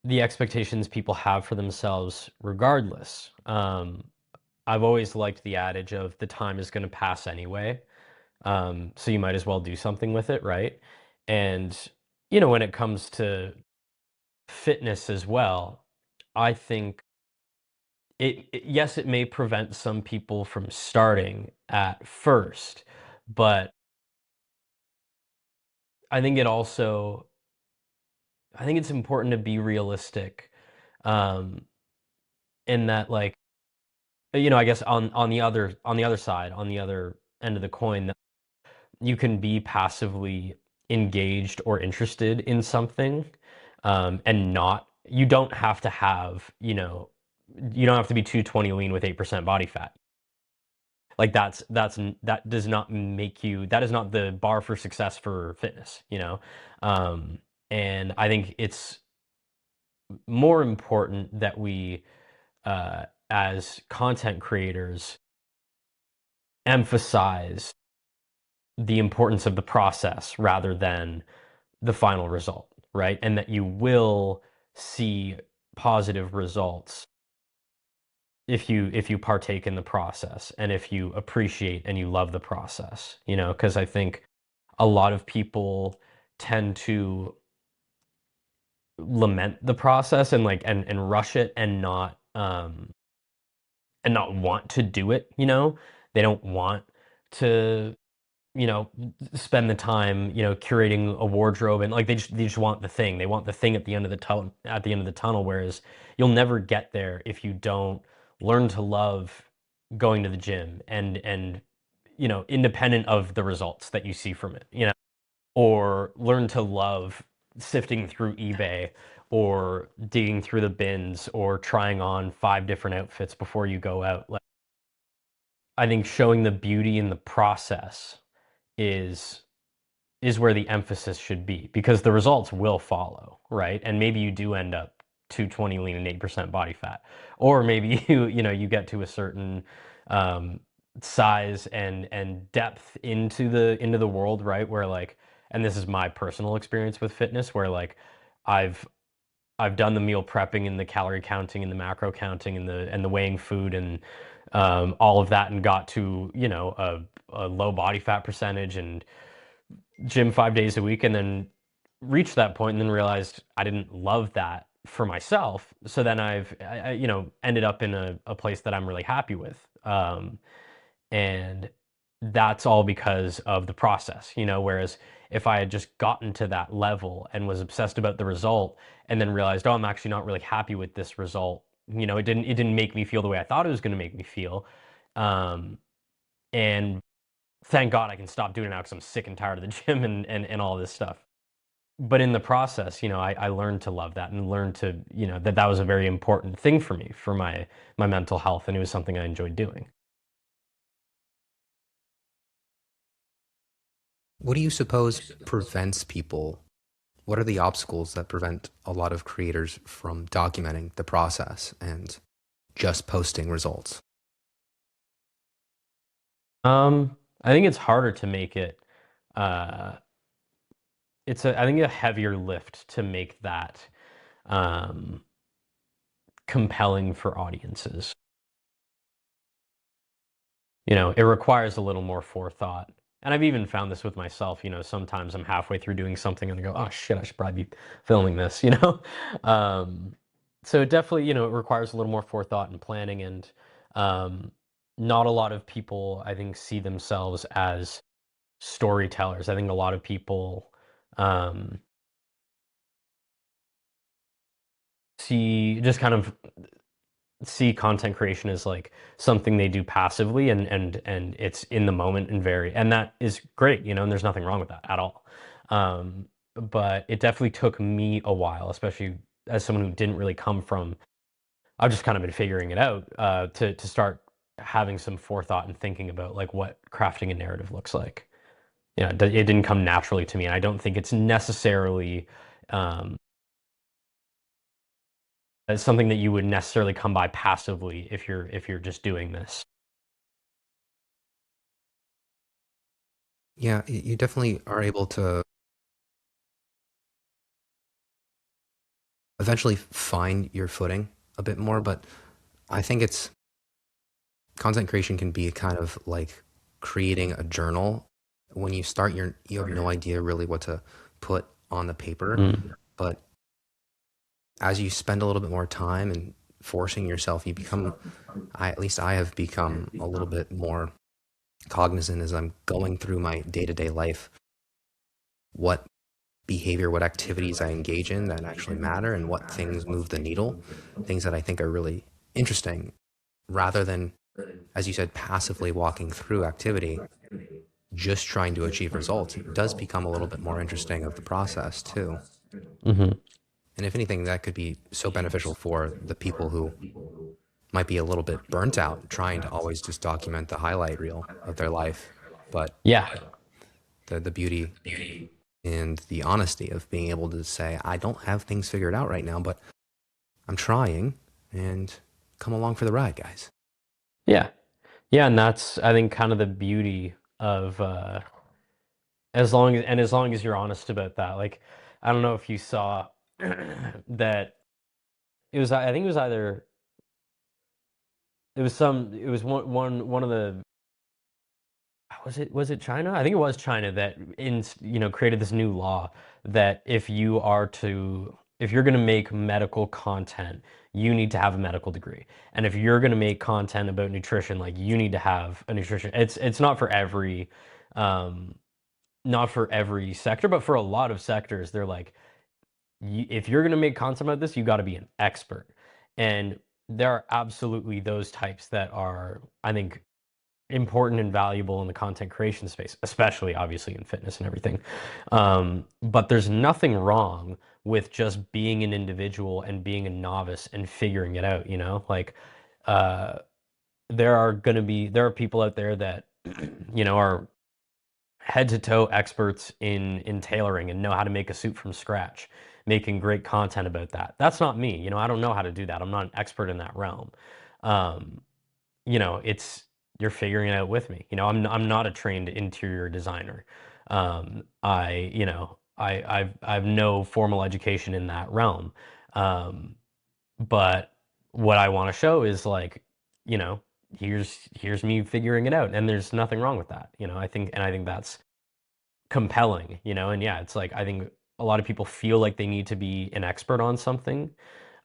the expectations people have for themselves regardless. I've always liked the adage of the time is going to pass anyway. So you might as well do something with it, right? And, when it comes to fitness as well, I think yes, it may prevent some people from starting at first, but I think it also, I think it's important to be realistic, um, in that, like, I guess on the other side, on the other end of the coin, that you can be passively engaged or interested in something, and not you don't have to have, you don't have to be 220 lean with 8% body fat. Like that does not make you that is not the bar for success for fitness. Um, and I think it's more important that we, as content creators, emphasize the importance of the process rather than the final result, right? And that you will see positive results if you partake in the process and if you appreciate and you love the process, because I think a lot of people tend to lament the process and like and rush it and not want to do it. They don't want to you know, spend the time, curating a wardrobe and like they just want the thing. They want the thing at the end of the tunnel, whereas you'll never get there if you don't learn to love going to the gym and independent of the results that you see from it, or learn to love sifting through eBay or digging through the bins or trying on five different outfits before you go out. Like I think showing the beauty in the process is is where the emphasis should be because the results will follow, right? And maybe you do end up 220 lean and 8% body fat, or maybe you get to a certain um, size and depth into the world, right? Where like, and this is my personal experience with fitness, where like I've I've done the meal prepping and the calorie counting and the macro counting and the weighing food and all of that and got to a low body fat percentage and gym 5 days a week and then reached that point and then realized I didn't love that for myself. So then ended up in a place that I'm really happy with. And that's all because of the process. Whereas if I had just gotten to that level and was obsessed about the result and then realized, oh, I'm actually not really happy with this result, it didn't make me feel the way I thought it was going to make me feel. Um, and thank God I can stop doing it now because I'm sick and tired of the gym and all this stuff. But in the process, I learned to love that and learned to, that was a very important thing for me, for my mental health, and it was something I enjoyed doing. What do you suppose prevents people? What are the obstacles that prevent a lot of creators from documenting the process and just posting results? I think it's harder to make it. I think a heavier lift to make that um, compelling for audiences. It requires a little more forethought. And I've even found this with myself. Sometimes I'm halfway through doing something and I go, oh shit, I should probably be filming this. Um, so it definitely, it requires a little more forethought and planning. And um, not a lot of people, I think, see themselves as storytellers. I think a lot of people um, just kind of see content creation as like something they do passively, and it's in the moment and that is great, and there's nothing wrong with that at all. But it definitely took me a while, especially as someone who didn't really come from. I've just kind of been figuring it out to start having some forethought and thinking about like what crafting a narrative looks like. It didn't come naturally to me, and I don't think it's necessarily um, it's something that you would necessarily come by passively if you're just doing this. Yeah, you definitely are able to eventually find your footing a bit more, but I think it's content creation can be kind of like creating a journal. When you start, you have no idea really what to put on the paper, Mm. but as you spend a little bit more time and forcing yourself, you become, at least I have become a little bit more cognizant as I'm going through my day-to-day life, what behavior, what activities I engage in that actually matter, and what things move the needle, things that I think are really interesting, rather than, as you said, passively walking through activity, just trying to achieve results. It does become a little bit more interesting of the process too. Hmm. And if anything, that could be so beneficial for the people who might be a little bit burnt out trying to always just document the highlight reel of their life. But Yeah, the beauty and the honesty of being able to say, I don't have things figured out right now, but I'm trying, and come along for the ride, guys. yeah, yeah, and that's, I think, kind of the beauty of as long as you're honest about that. Like, I don't know if you saw that I think it was either it was one of the was it China? I think it was China that created this new law that if you're going to make medical content, you need to have a medical degree. And if you're going to make content about nutrition, like you need to have a nutrition. It's um not for every sector, but for a lot of sectors, they're like, if you're going to make content about this, you got to be an expert. And there are absolutely those types that are, I think, important and valuable in the content creation space, especially obviously in fitness and everything. But there's nothing wrong with just being an individual and being a novice and figuring it out, Like, uh, there are people out there that, are head to toe experts in tailoring and know how to make a suit from scratch, making great content about that. That's not me. I don't know how to do that. I'm not an expert in that realm. Um, it's you're figuring it out with me. I'm not a trained interior designer. I've no formal education in that realm. Um, but what I want to show is like, you know, here's me figuring it out, and there's nothing wrong with that. I think that's compelling, and yeah, it's like I think a lot of people feel like they need to be an expert on something,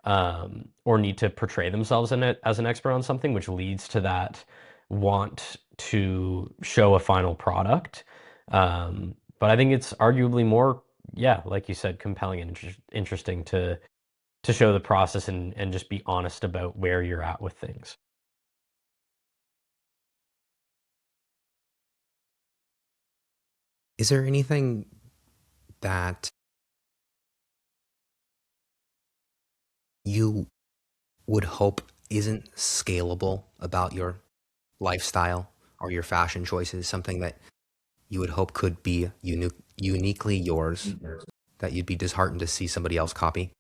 or need to portray themselves in it as an expert on something, which leads to that want to show a final product. But I think it's arguably more, yeah, like you said, compelling and interesting to show the process and just be honest about where you're at with things. Is there anything that you would hope isn't scalable about your lifestyle or your fashion choices? Something that you would hope could be uniquely yours that you'd be disheartened to see somebody else copy?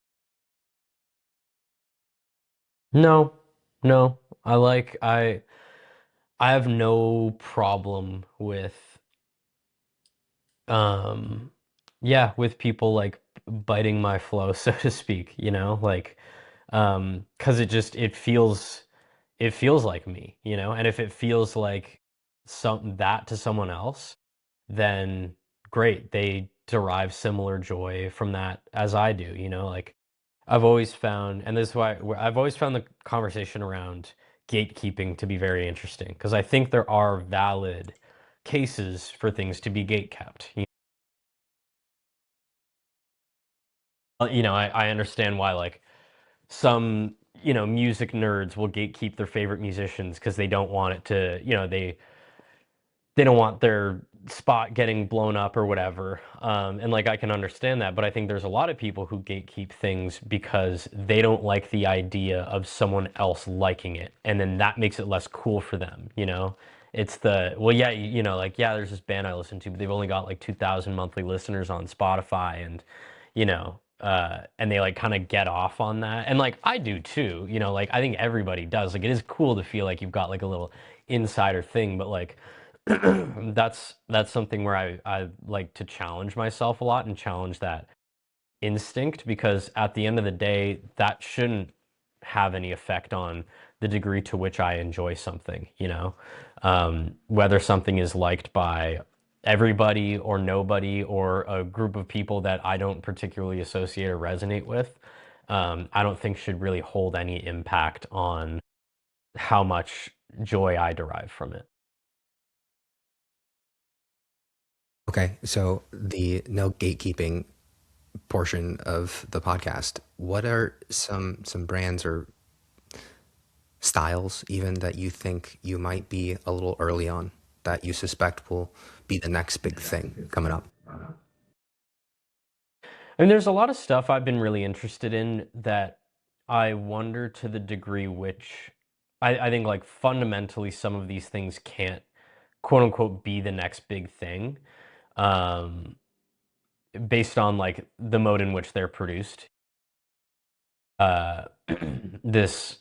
No, no, I have no problem with um Yeah, with people like biting my flow, so to speak, like, 'cause it feels like me, and if it feels like that to someone else, then great, they derive similar joy from that as I do, like I've always found, and this is why I've always found the conversation around gatekeeping to be very interesting because I think there are valid cases for things to be gate kept. I understand why like some music nerds will gatekeep their favorite musicians because they don't want it to they don't want their spot getting blown up or whatever. And like I can understand that, but I think there's a lot of people who gatekeep things because they don't like the idea of someone else liking it, and then that makes it less cool for them. It's the well, yeah, like yeah, there's this band I listen to, but they've only got like 2,000 monthly listeners on Spotify, and they like kind of get off on that, and like I do too. Like I think everybody does. Like it is cool to feel like you've got like a little insider thing, but like that's something where I like to challenge myself a lot and challenge that instinct because at the end of the day, that shouldn't have any effect on the degree to which I enjoy something. Whether something is liked by everybody or nobody or a group of people that I don't particularly associate or resonate with, I don't think should really hold any impact on how much joy I derive from it. Okay, so the no gatekeeping portion of the podcast, what are some brands or styles even that you think you might be a little early on that you suspect will be the next big thing coming up? I mean, there's a lot of stuff I've been really interested in that I wonder to the degree which I think like fundamentally some of these things can't quote unquote be the next big thing, um, based on like the mode in which they're produced. Uh, this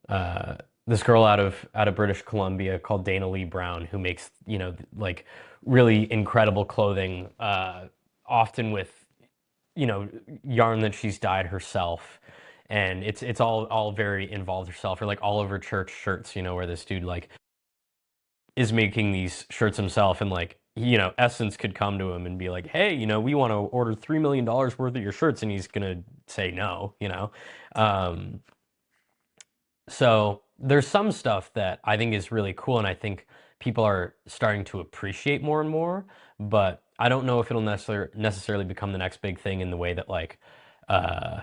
uh, this girl out of British Columbia called Dana Lee Brown who makes like really incredible clothing, often with you know yarn that she's dyed herself, and it's all very involved herself, or like Oliver Church shirts, where this dude like is making these shirts himself, and like Essence could come to him and be like, hey, we want to order $3 million worth of your shirts, and he's gonna say no. um so there's some stuff that I think is really cool, and I think people are starting to appreciate more and more, but I don't know if it'll necessarily become the next big thing in the way that like uh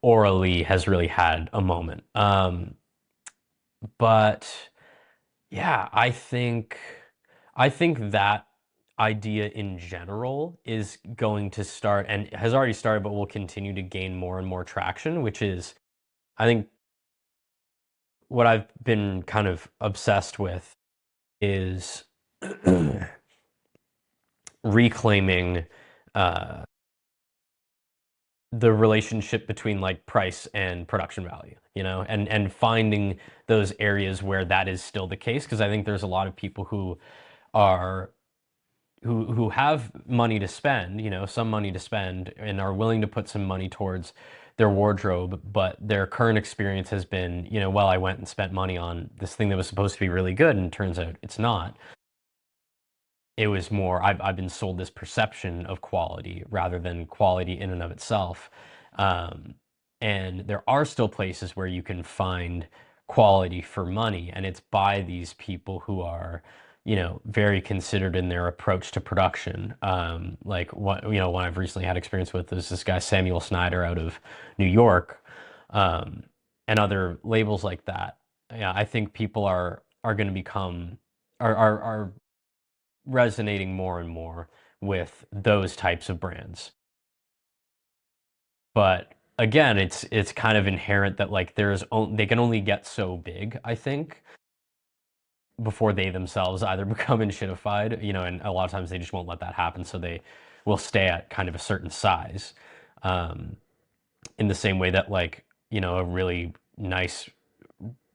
Aura Lee has really had a moment. But yeah, I think that idea in general is going to start and has already started, but will continue to gain more and more traction, which is, I think, what I've been kind of obsessed with is reclaiming uh, the relationship between like price and production value, and finding those areas where that is still the case, because I think there's a lot of people are who have money to spend, some money to spend, and are willing to put some money towards their wardrobe, but their current experience has been, well, I went and spent money on this thing that was supposed to be really good, and it turns out it's not. It was more, I've been sold this perception of quality rather than quality in and of itself. Um, and there are still places where you can find quality for money, and it's by these people who are, very considered in their approach to production. Like what, one I've recently had experience with is this guy, Samuel Snyder out of New York, um, and other labels like that. Yeah, I think people are going to become, are resonating more and more with those types of brands. But again, it's kind of inherent that like they can only get so big, I think, before they themselves either become enshittified, and a lot of times they just won't let that happen, so they will stay at kind of a certain size. Um, in the same way that like, a really nice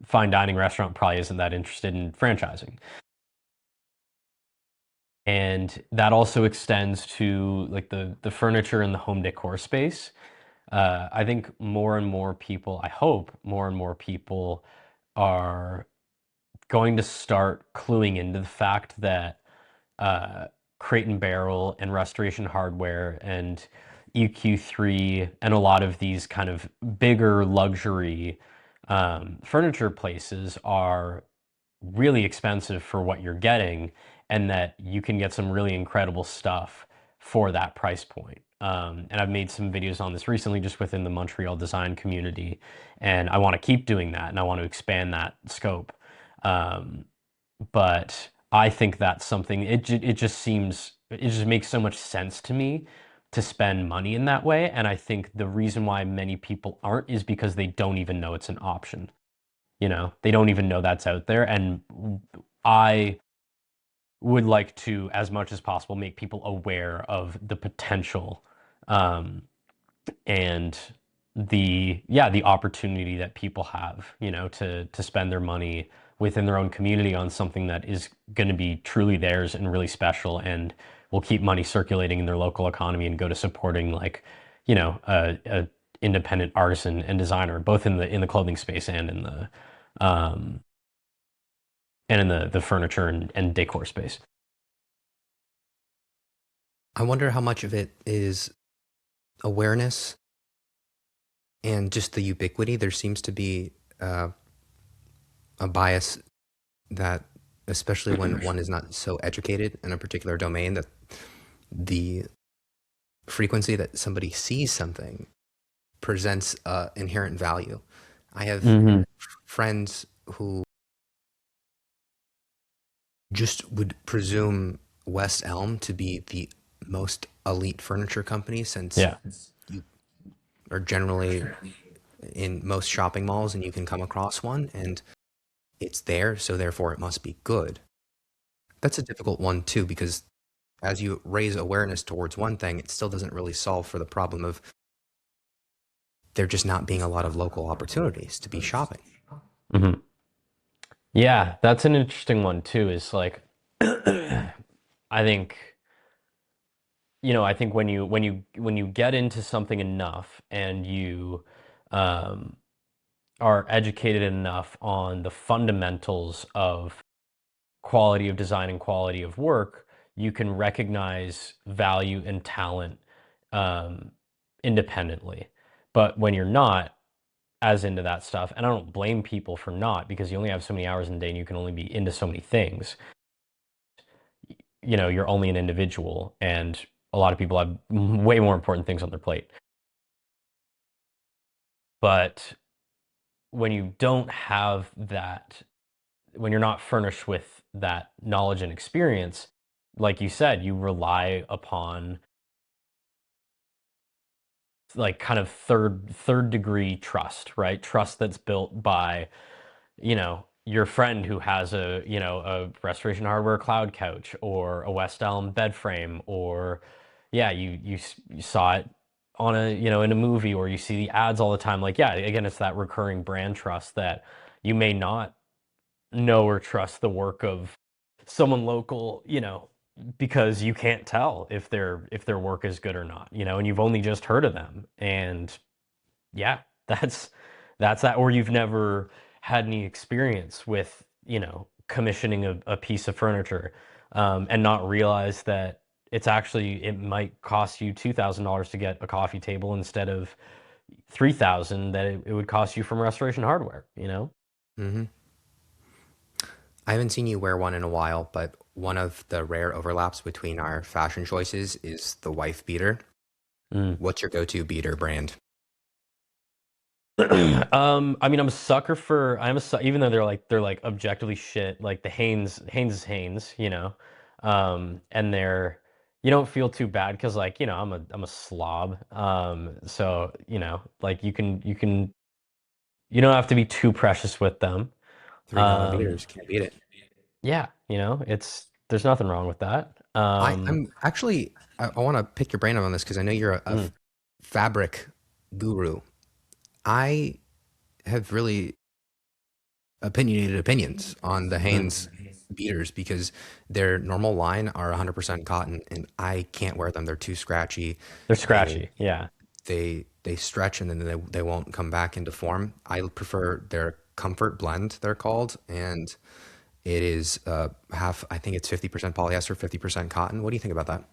fine dining restaurant probably isn't that interested in franchising. and that also extends to like the furniture and the home decor space. I think more and more people, I hope more and more people are going to start cluing into the fact that uh, Crate and Barrel and Restoration Hardware and EQ3 and a lot of these kind of bigger luxury furniture places are really expensive for what you're getting, and that you can get some really incredible stuff for that price point. And I've made some videos on this recently just within the Montreal design community, and I want to keep doing that and I want to expand that scope. Um, but I think that's something, it just seems, it just makes so much sense to me to spend money in that way. And I think the reason why many people aren't is because they don't even know it's an option. They don't even know that's out there. And I would like to, as much as possible, make people aware of the potential, um, and the opportunity that people have, to spend their money within their own community on something that is going to be truly theirs and really special, and will keep money circulating in their local economy and go to supporting, like, a independent artisan and designer, both in the clothing space and um in the furniture and decor space. I wonder how much of it is awareness and just the ubiquity. There seems to be uh, a bias that, especially when one is not so educated in a particular domain, that the frequency that somebody sees something presents inherent value. I have Hmm. friends who just would presume West Elm to be the most elite furniture company, since Yeah. you are generally in most shopping malls and you can come across one and it's there, so therefore it must be good. That's a difficult one too, because as you raise awareness towards one thing, it still doesn't really solve for the problem of there just not being a lot of local opportunities to be shopping. Hmm. Yeah, that's an interesting one too, is like, I think, when you get into something enough, and you um are educated enough on the fundamentals of quality of design and quality of work, you can recognize value and talent, um, independently. But when you're not as into that stuff, and I don't blame people for not, because you only have so many hours in a day and you can only be into so many things. You're only an individual, and a lot of people have way more important things on their plate. But when you don't have that, when you're not furnished with that knowledge and experience, like you said, you rely upon, like, kind of third degree trust, right? Trust that's built by, your friend who has a Restoration Hardware cloud couch or a West Elm bed frame, or yeah, you saw it on in a movie, or you see the ads all the time. Like, yeah, again, it's that recurring brand trust that you may not know or trust the work of someone local, because you can't tell if their work is good or not, and you've only just heard of them. And yeah, that's that. Or you've never had any experience with, commissioning a piece of furniture, and not realize that it might cost you $2,000 to get a coffee table instead of 3,000 that it would cost you from Restoration Hardware. Hmm. I haven't seen you wear one in a while, but one of the rare overlaps between our fashion choices is the wife beater. Mm. What's your go-to beater brand? I mean, even though they're like objectively shit, like the Hanes is Hanes, and you don't feel too bad because, like, I'm a slob. So, like, you don't have to be too precious with them. $3 Um, beaters, can't beat it. yeah, there's nothing wrong with that. I'm actually, I want to pick your brain on this because I know you're a Mm, fabric guru. I have really opinionated opinions on the Hanes Mhm. beaters because their normal line are 100% cotton, and I can't wear them. They're too scratchy. They're They scratchy. Yeah. they stretch and then they won't come back into form. I prefer their comfort blend, they're called, and it is half. I think it's 50% polyester, 50% cotton. What do you think about that?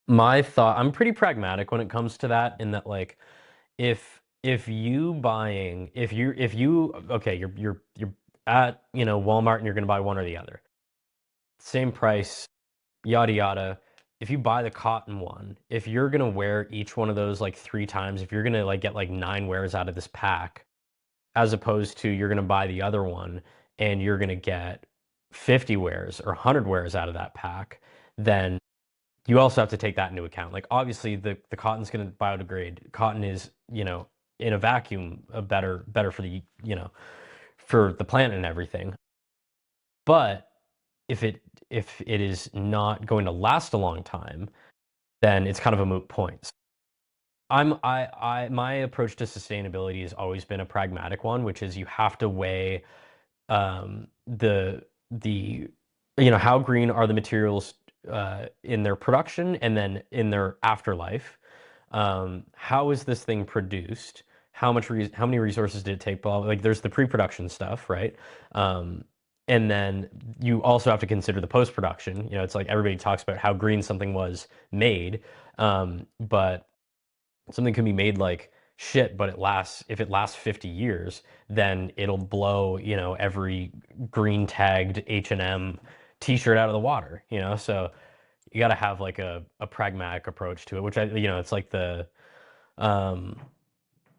My thought, I'm pretty pragmatic when it comes to that in that like if you okay, you're at, Walmart and you're going to buy one or the other. Same price, yada yada. If you buy the cotton one, if you're going to wear each one of those like 3 times, if you're going to like get like 9 wears out of this pack, as opposed to you're going to buy the other one and you're going to get 50 wears or 100 wears out of that pack, then you also have to take that into account. Like obviously the cotton's going to biodegrade. Cotton is, in a vacuum a better for for the plant and everything. But if it is not going to last a long time, then it's kind of a moot point. My approach to sustainability has always been a pragmatic one, which is you have to weigh the how green are the materials in their production and then in their afterlife. How is this thing produced? How many resources did it take? Like there's the pre-production stuff, right? Um, and then you also have to consider the post-production. It's like everybody talks about how green something was made, but something can be made like shit, but if it lasts 50 years, then it'll blow, every green tagged H&M t-shirt out of the water, so you got to have like a pragmatic approach to it, which it's like um,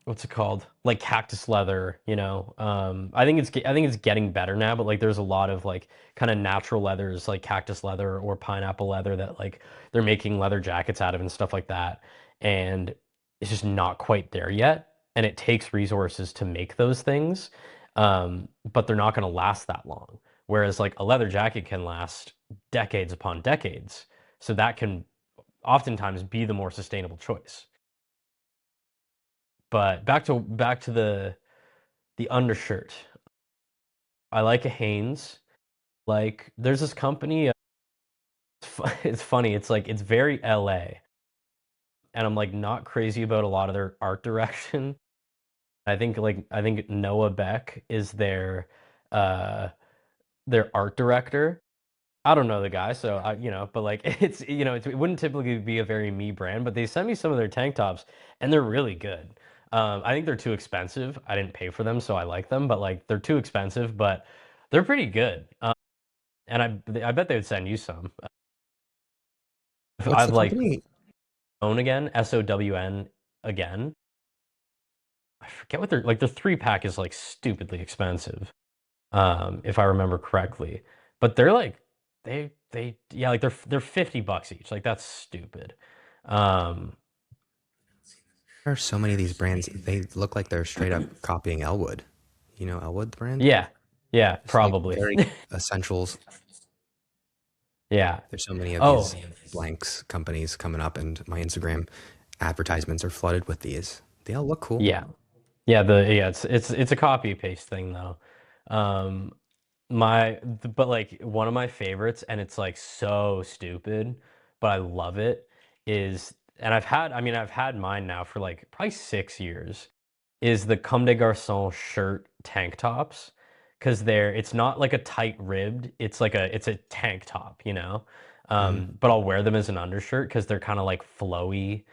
what's it called? Like cactus leather, I think it's getting better now, but like there's a lot of like kind of natural leathers like cactus leather or pineapple leather that like they're making leather jackets out of and stuff like that. And it's just not quite there yet. And it takes resources to make those things. But they're not going to last that long. Whereas like a leather jacket can last decades upon decades. So that can oftentimes be the more sustainable choice. But back to the undershirt. I like a Hanes. Like there's this company. It's funny. It's like it's very LA, and I'm like not crazy about a lot of their art direction. I think Noah Beck is uh their art director. I don't know the guy, so but like it wouldn't typically be a very me brand, but they sent me some of their tank tops, and they're really good. I think they're too expensive. I didn't pay for them, so I like them, but like they're too expensive, but they're pretty good. And I bet they would send you some. If What's the I've like company? own again, SOWN again. I forget what their 3 pack is like stupidly expensive. If I remember correctly. But they're like yeah, like they're $50 each. Like that's stupid. Um, There are so many of these brands. They look like they're straight up copying Elwood. You know Elwood, the brand? yeah, yeah, It's like probably. very essentials. Yeah. There's so many of Oh, these blanks companies coming up, and my Instagram advertisements are flooded with these. They all look cool. yeah. Yeah, it's a copy paste thing though. Um, but like one of my favorites, and it's like so stupid, but I love it, is, and I've had mine now for like probably 6 years, is the Comme des Garçons shirt tank tops. Because it's not like a tight ribbed, it's a tank top, Hmm. But I'll wear them as an undershirt because they're kind of like flowy.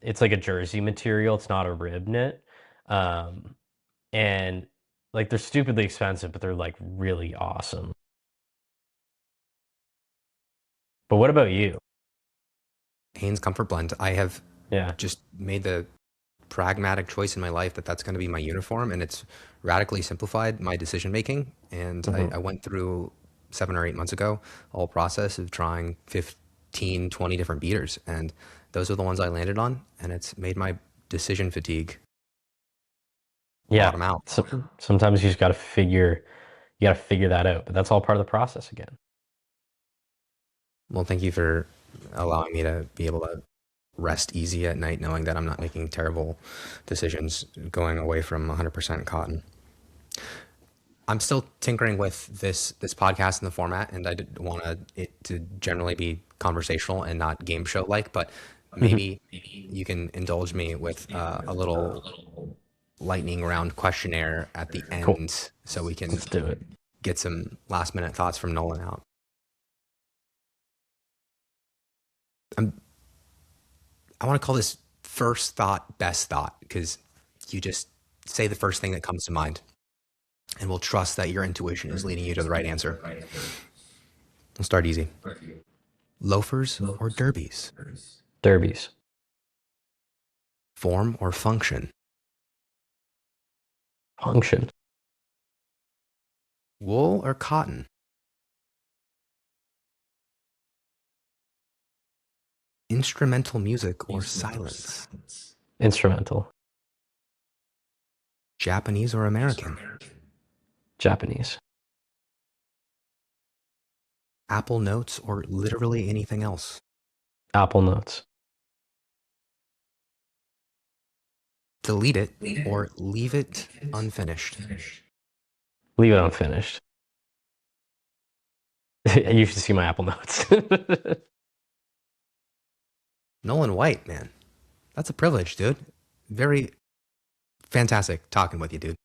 It's like a jersey material, it's not a rib knit. Um, and like they're stupidly expensive, but they're like really awesome. But what about you? Hanes Comfort Blend. I have Yeah. just made the pragmatic choice in my life that that's going to be my uniform, and it's radically simplified my decision making. And Hmm. I went through 7 or 8 months ago a whole process of trying 15, 20 different beaters, and those are the ones I landed on, and it's made my decision fatigue Yeah. bottom out. So sometimes you gotta figure that out, but that's all part of the process again. Well, thank you for allowing me to be able to rest easy at night knowing that I'm not making terrible decisions going away from 100% cotton. I'm still tinkering with this podcast and the format, and I did want it to generally be conversational and not game show like. But Mhm. maybe you can indulge me with a little lightning round questionnaire at the Cool. end, so we can Let's do it. get some last minute thoughts from Nolan out. I'm, I want to call this first thought best thought because you just say the first thing that comes to mind, and we'll trust that your intuition is leading you to the right answer. We'll start easy. Loafers or derbies? Derbies. Form or function? Function. Wool or cotton? Instrumental music or silence? Instrumental. Japanese or American? Japanese. Apple Notes or literally anything else? Apple Notes. Delete it or leave it unfinished? Leave it unfinished. You should see my Apple Notes. Nolan White, man. That's a privilege, dude. Very fantastic talking with you, dude.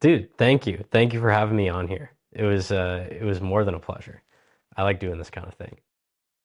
Dude, thank you. Thank you for having me on here. It was more than a pleasure. I like doing this kind of thing.